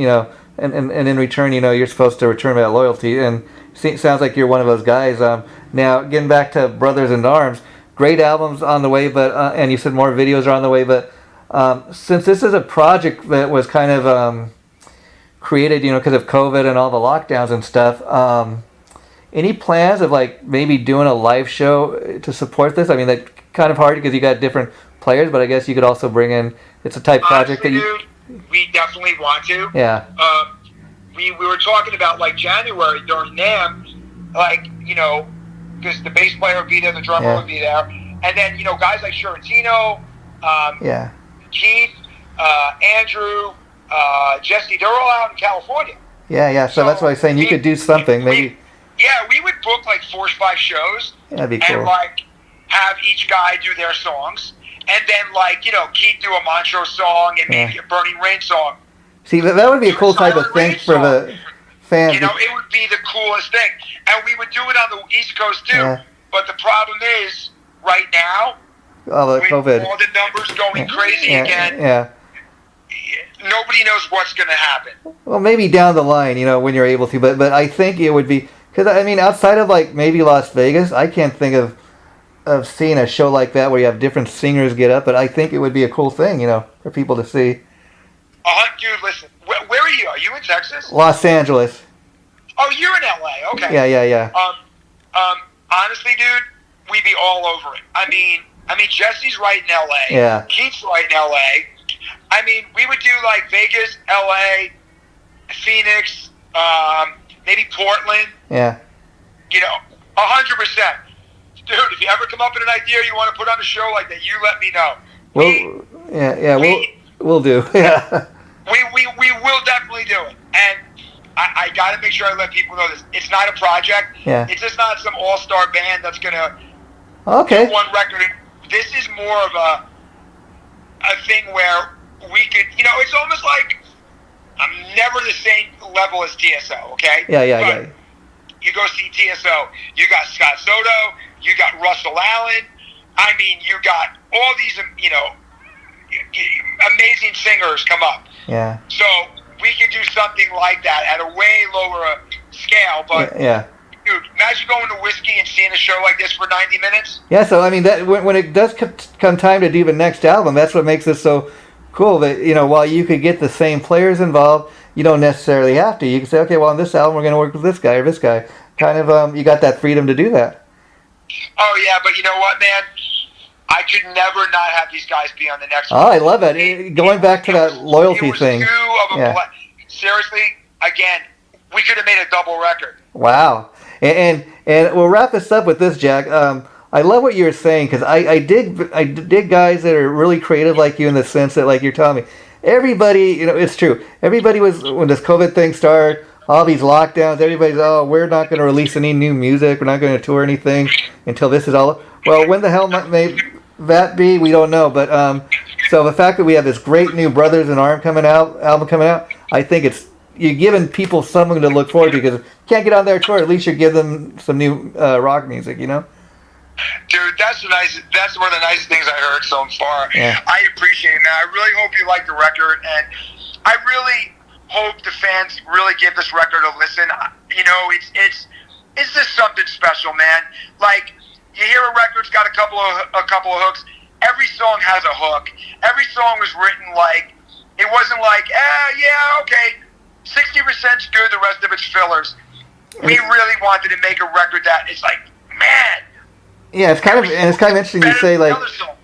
and in return, you're supposed to return that loyalty. And sounds like you're one of those guys. Now, getting back to Brothers in Arms, great albums on the way, but and you said more videos are on the way, but since this is a project that was kind of created, because of COVID and all the lockdowns and stuff. Any plans of like maybe doing a live show to support this? I mean, that's kind of hard because you got different players, but I guess you could also bring in. It's a type project that you. Dude, we definitely want to. Yeah. We were talking about like January during NAMM, like because the bass player would be there, the drummer would be there, and then guys like Sherentino, Keith, Andrew, Jesse, they're all out in California. Yeah. So that's why I was saying you could do something maybe. Yeah, we would book like 4 or 5 shows. That'd be cool. And like have each guy do their songs, and then like Keith do a Montrose song and maybe a Burning Rain song. See, that would be a cool type of thing for the fans. It would be the coolest thing, and we would do it on the East Coast too. Yeah. But the problem is, right now, with COVID, all the numbers going crazy again. Yeah. Nobody knows what's going to happen. Well, maybe down the line, when you're able to, but I think it would be. Because, I mean, outside of, like, maybe Las Vegas, I can't think of seeing a show like that where you have different singers get up, but I think it would be a cool thing, for people to see. Dude, listen, where are you? Are you in Texas? Los Angeles. Oh, you're in LA, okay. Yeah. Honestly, dude, we'd be all over it. I mean, Jesse's right in LA. Yeah. Keith's right in LA. I mean, we would do, like, Vegas, LA, Phoenix, maybe Portland. Yeah. 100%. Dude, if you ever come up with an idea you want to put on a show like that, you let me know. We'll do. Yeah. We will definitely do it. And I got to make sure I let people know this. It's not a project. Yeah. It's just not some all-star band that's going to do one record. This is more of a thing where we could, it's almost like I'm never the same level as TSO, okay? Yeah. You go see TSO, you got Scott Soto, you got Russell Allen. I mean, you got all these, amazing singers come up. Yeah. So we could do something like that at a way lower scale, but yeah. Dude, imagine going to Whiskey and seeing a show like this for 90 minutes. Yeah, so I mean, that when it does come time to do the next album, that's what makes this so cool. That while you could get the same players involved, you don't necessarily have to. You can say, okay, well, on this album, we're going to work with this guy or this guy. Kind of, you got that freedom to do that. Oh yeah, but you know what, man? I could never not have these guys be on the next one. Oh, I love it. Going back to that loyalty thing. Seriously, again, we could have made a double record. Wow. And we'll wrap this up with this, Jack. I love what you were saying because I dig guys that are really creative like you in the sense that, like you're telling me, everybody, it's true. Everybody was, when this COVID thing started, all these lockdowns, everybody's, we're not going to release any new music. We're not going to tour anything until this is all. Well, when the hell may that be? We don't know. But so the fact that we have this great new Brothers in Arms album coming out, I think you're giving people something to look forward to because if you can't get on their tour, at least you give them some new rock music, Dude, that's one of the nicest things I heard so far. Yeah. I appreciate it, man. I really hope you like the record, and I really hope the fans really give this record a listen. It's just something special, man. Like, you hear a record's got a couple of hooks. Every song has a hook. Every song was written like, it wasn't like, okay, 60%'s good, the rest of it's fillers. We really wanted to make a record that it's like, man. Yeah, it's kind of interesting you say, like,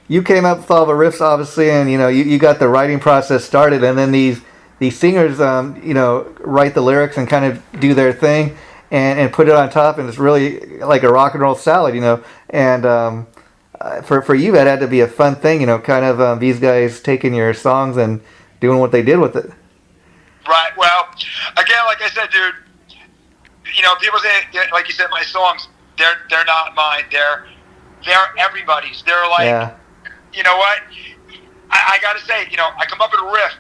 you came up with all the riffs, obviously, and, you got the writing process started, and then these singers, write the lyrics and kind of do their thing and put it on top, and it's really like a rock and roll salad, and for you, that had to be a fun thing, kind of these guys taking your songs and doing what they did with it. Right. Well, again, like I said, dude, people say, like you said, my songs, they're not mine. They're everybody's. They're like, You know what? I got to say, I come up with a riff.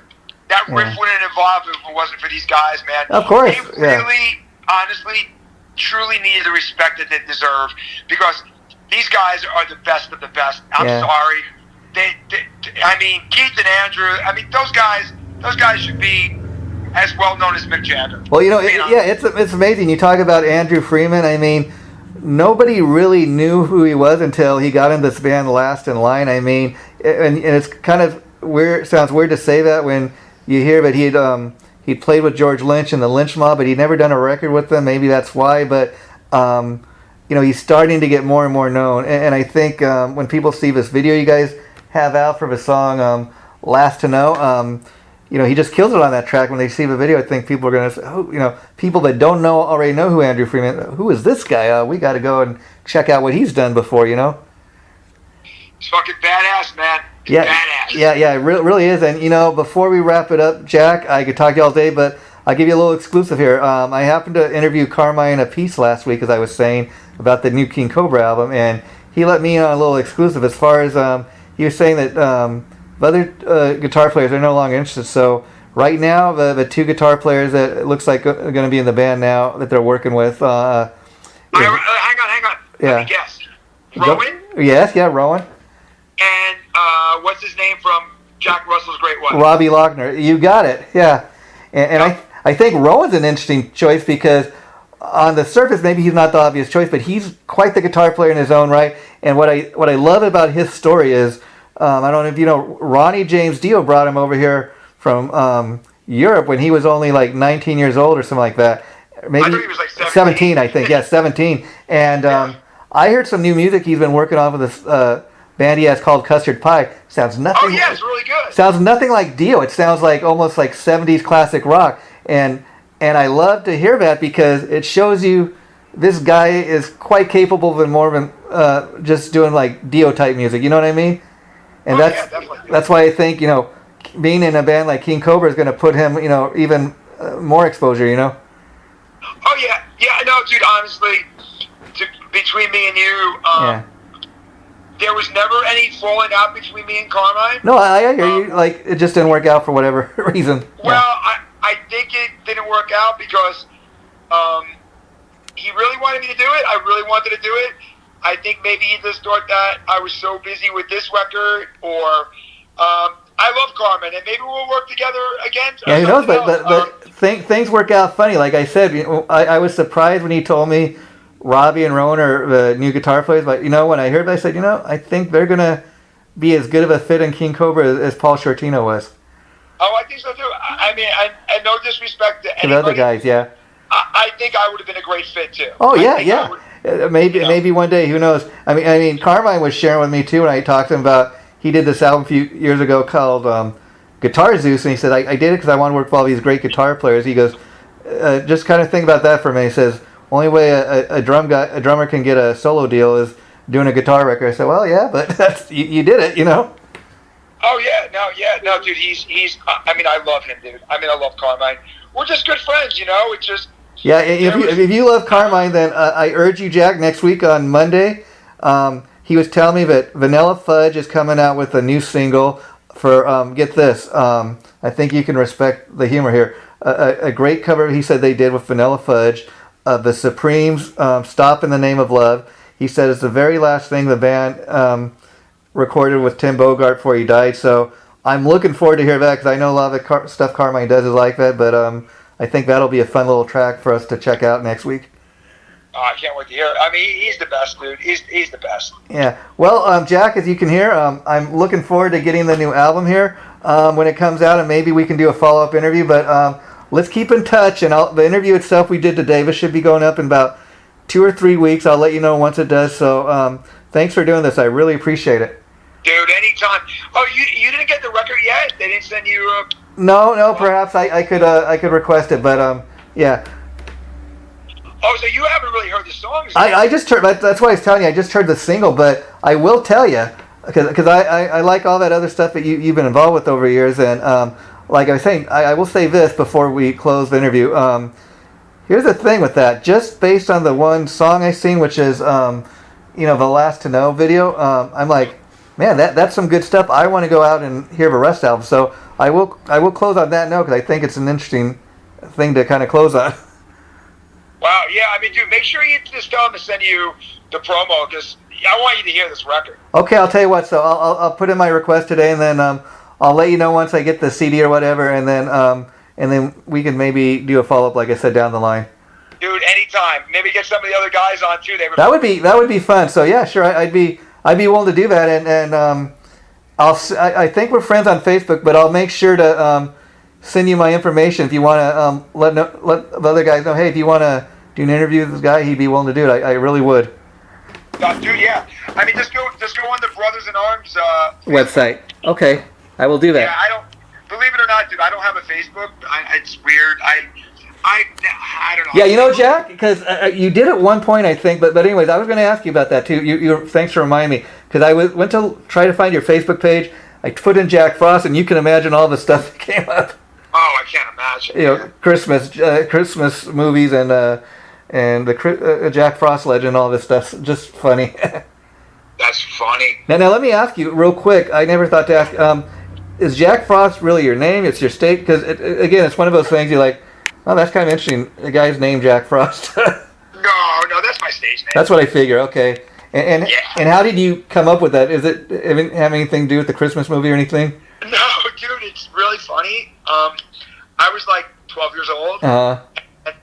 That riff wouldn't have evolved if it wasn't for these guys, man. Of course. They really, honestly, truly needed the respect that they deserve, because these guys are the best of the best. I'm sorry. I mean, Keith and Andrew, those guys should be as well known as Mick Jagger. Well, it's amazing. You talk about Andrew Freeman. I mean, nobody really knew who he was until he got in this band Last in Line. I mean, and it's kind of weird. Sounds weird to say that when you hear that he'd played with George Lynch and the Lynch Mob, but he'd never done a record with them. Maybe that's why. But he's starting to get more and more known. And I think when people see this video you guys have out for the song Last to Know, he just kills it on that track. When they see the video, I think people are going to say, oh, people that don't know already know who Andrew Freeman, who is this guy? We got to go and check out what he's done before, It's fucking badass, man. Badass. Yeah, it really is. And, before we wrap it up, Jack, I could talk to you all day, but I'll give you a little exclusive here. I happened to interview Carmine a piece last week, as I was saying, about the new King Cobra album, and he let me in on a little exclusive as far as he was saying that other guitar players are no longer interested. So right now, the two guitar players that it looks like are going to be in the band now that they're working with. Hang on. Yeah. Let me guess. Rowan? Yes, Rowan. And what's his name from Jack Russell's Great White? Robbie Lochner. You got it. Yeah. And I think Rowan's an interesting choice because on the surface, maybe he's not the obvious choice, but he's quite the guitar player in his own right. And what I love about his story is, I don't know if you know, Ronnie James Dio brought him over here from Europe when he was only like 19 years old or something like that. Maybe I thought he was like 17, I think. Yeah, 17. And I heard some new music he's been working on with this band he has called Custard Pie. Sounds nothing. Oh yeah, it's really good. Sounds nothing like Dio. It sounds like almost like 70s classic rock. And I love to hear that because it shows you this guy is quite capable of more than just doing like Dio type music. You know what I mean? And that's why I think being in a band like King Cobra is going to put him even more exposure. Oh yeah, no, dude. Honestly, between me and you, there was never any falling out between me and Carmine. No, I hear you. Like it just didn't work out for whatever reason. Well, I think it didn't work out because he really wanted me to do it. I really wanted to do it. I think maybe he just thought that I was so busy with this record, or I love Carmine, and maybe we'll work together again. Yeah, who knows? But things work out funny. Like I said, I was surprised when he told me Robbie and Rowan are the new guitar players. But when I heard that, I said, I think they're gonna be as good of a fit in King Cobra as Paul Shortino was. Oh, I think so too. I mean, and no disrespect to the other guys, yeah. I think I would have been a great fit too. Oh yeah. Maybe one day, who knows? I mean, Carmine was sharing with me too when I talked to him about he did this album a few years ago called Guitar Zeus, and he said I did it because I want to work with all these great guitar players. He goes, just kind of think about that for a minute. He says, only way a drummer can get a solo deal is doing a guitar record. I said, well, yeah, but you did it, Oh yeah, no, dude, he's. I mean, I love him, dude. I mean, I love Carmine. We're just good friends, It's just. Yeah, if you love Carmine, then I urge you, Jack, next week on Monday. He was telling me that Vanilla Fudge is coming out with a new single for, get this, I think you can respect the humor here, a great cover he said they did with Vanilla Fudge, the Supremes' Stop in the Name of Love. He said it's the very last thing the band recorded with Tim Bogart before he died, so I'm looking forward to hear that because I know a lot of the stuff Carmine does is like that, but I think that'll be a fun little track for us to check out next week. Oh, I can't wait to hear it. I mean, he's the best, dude. He's the best. Yeah. Well, Jack, as you can hear, I'm looking forward to getting the new album here when it comes out, and maybe we can do a follow-up interview. But let's keep in touch. And the interview itself we did today, this should be going up in about 2 or 3 weeks. I'll let you know once it does. So thanks for doing this. I really appreciate it. Dude, anytime. Oh, you didn't get the record yet? They didn't send you No, perhaps I could request it, but yeah. Oh, so you haven't really heard the songs? I just heard. That's why I was telling you. I just heard the single, but I will tell you because I like all that other stuff that you've been involved with over the years, and like I was saying, I will say this before we close the interview. Here's the thing with that. Just based on the one song I seen, which is the Last to Know video, I'm like, Man, that's some good stuff. I want to go out and hear the Rust album. So I will close on that note because I think it's an interesting thing to kind of close on. Wow, yeah, I mean, dude, make sure you just tell them to send you the promo because I want you to hear this record. Okay, I'll tell you what. So I'll put in my request today, and then I'll let you know once I get the CD or whatever, and then we can maybe do a follow up, like I said, down the line. Dude, anytime. Maybe get some of the other guys on too. That would be fun. So yeah, sure, I'd be willing to do that, and I think we're friends on Facebook, but I'll make sure to send you my information if you want to let the other guys know. Hey, if you want to do an interview with this guy, he'd be willing to do it. I really would. Dude, yeah. I mean, just go on the Brothers in Arms website. Okay, I will do that. Yeah, I don't. Believe it or not, dude, I don't have a Facebook. It's weird. I don't know. Yeah, you know, Jack, because you did at one point, I think. But anyways, I was going to ask you about that too. You thanks for reminding me because I went to try to find your Facebook page. I put in Jack Frost, and you can imagine all the stuff that came up. Oh, I can't imagine. You know, Christmas movies and the Jack Frost legend, all this stuff. Just funny. That's funny. Now let me ask you real quick. I never thought to ask. Is Jack Frost really your name? It's your state? Because again, it's one of those things you're like, oh, that's kind of interesting. The guy's named Jack Frost. No, that's my stage name. That's what I figure. Okay. And how did you come up with that? Is it have anything to do with the Christmas movie or anything? No, dude, it's really funny. I was like 12 years old, and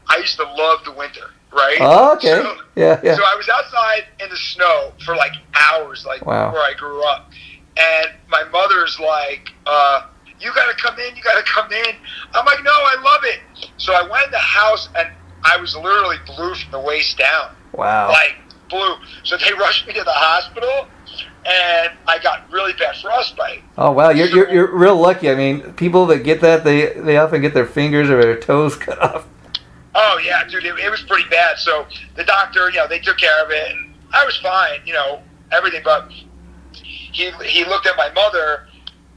I used to love the winter, right? Oh, okay. So, yeah. So I was outside in the snow for like hours, like wow. where I grew up. And my mother's like, you got to come in, you got to come in. I'm like, no, I love it. So I went in the house, and I was literally blue from the waist down. Wow. Like, blue. So they rushed me to the hospital, and I got really bad frostbite. Oh wow, you're real lucky. I mean, people that get that they often get their fingers or their toes cut off. Oh yeah, dude, it was pretty bad. So the doctor, they took care of it, and I was fine, everything. But he looked at my mother,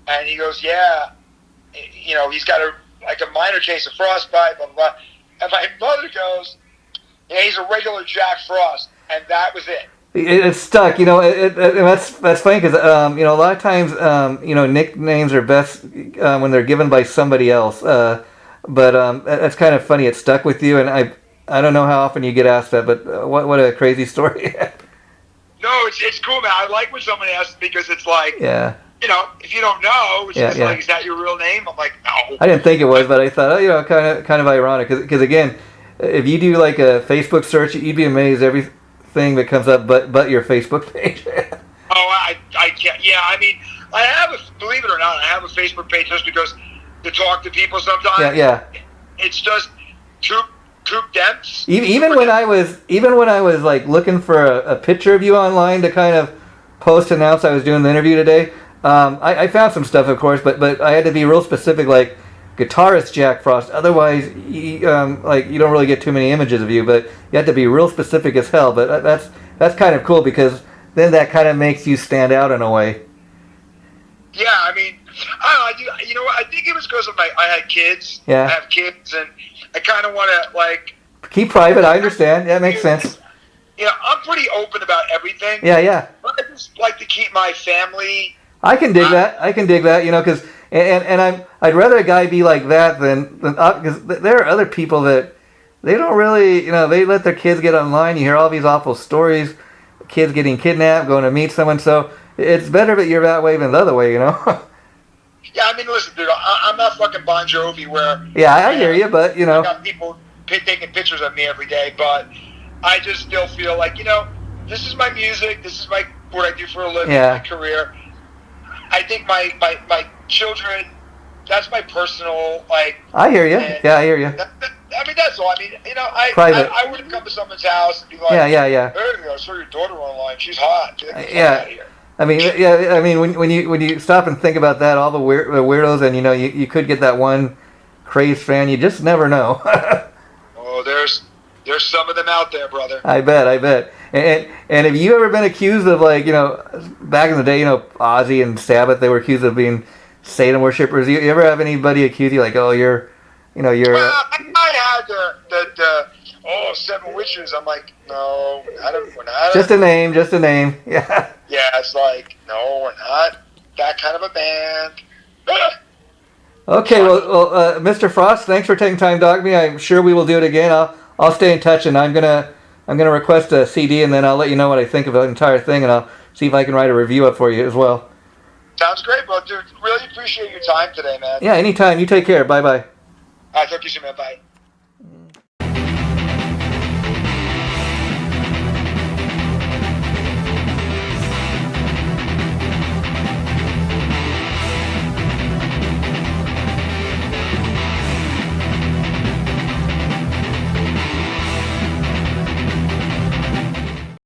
and he goes, yeah, he's got a minor case of frostbite, blah blah blah. And my mother goes, yeah, he's a regular Jack Frost, and that was it. It's stuck, that's funny because, a lot of times, nicknames are best when they're given by somebody else. But that's kind of funny. It stuck with you, and I don't know how often you get asked that, but what a crazy story. No, it's cool, man. I like when someone asks because it's like, yeah. If you don't know, it's just like, is that your real name? I'm like, no. I didn't think it was, but I thought, kind of ironic because again, if you do like a Facebook search, you'd be amazed everything that comes up but your Facebook page. I can't. Yeah, I mean, believe it or not, I have a Facebook page just because to talk to people sometimes. Yeah. It's just too dense. Even when I was like looking for a picture of you online to kind of post announce I was doing the interview today, I found some stuff, of course, but I had to be real specific, like Guitarist Jack Frost. Otherwise, you don't really get too many images of you, but you have to be real specific as hell. But that's kind of cool because then that kind of makes you stand out in a way. Yeah, I mean, I don't know. You know what? I think it was because I had kids. Yeah. I have kids, and I kind of want to like keep private. I understand. That makes sense. I'm pretty open about everything. Yeah. But I just like to keep my family. I can dig that. Because I'd rather a guy be like that than because there are other people that they don't really, they let their kids get online. You hear all these awful stories, kids getting kidnapped, going to meet someone. So it's better that you're that way than the other way, Yeah, I mean, listen, dude, I'm not fucking Bon Jovi where. Yeah, I hear you, but I got people taking pictures of me every day, but I just still feel like this is my music, this is what I do for a living, my career. I think my children, that's my personal, I hear you. Yeah, I hear you. I mean, that's all. I mean, I wouldn't come to someone's house and be like, yeah. Hey, I saw your daughter online. She's hot. Get the fuck out of here. I mean, when you stop and think about that, all the weirdos, and you could get that one crazed fan. You just never know. Oh, there's some of them out there, brother. I bet. And have you ever been accused of back in the day, Ozzy and Sabbath, they were accused of being Satan worshippers. You ever have anybody accuse you like, oh, you're. Well, I had the 7 witches. I'm like, no, we're not. Just a name. Yeah. Yeah, it's like, No, we're not that kind of a band. Okay, well, Mr. Frost, thanks for taking time to talk to me. I'm sure we will do it again. I'll stay in touch, and I'm gonna request a CD, and then I'll let you know what I think of the entire thing, and I'll see if I can write a review up for you as well. Sounds great, bro. Dude, really appreciate your time today, man. Yeah, anytime. You take care. Bye bye. All right, talk to you soon, man. Bye.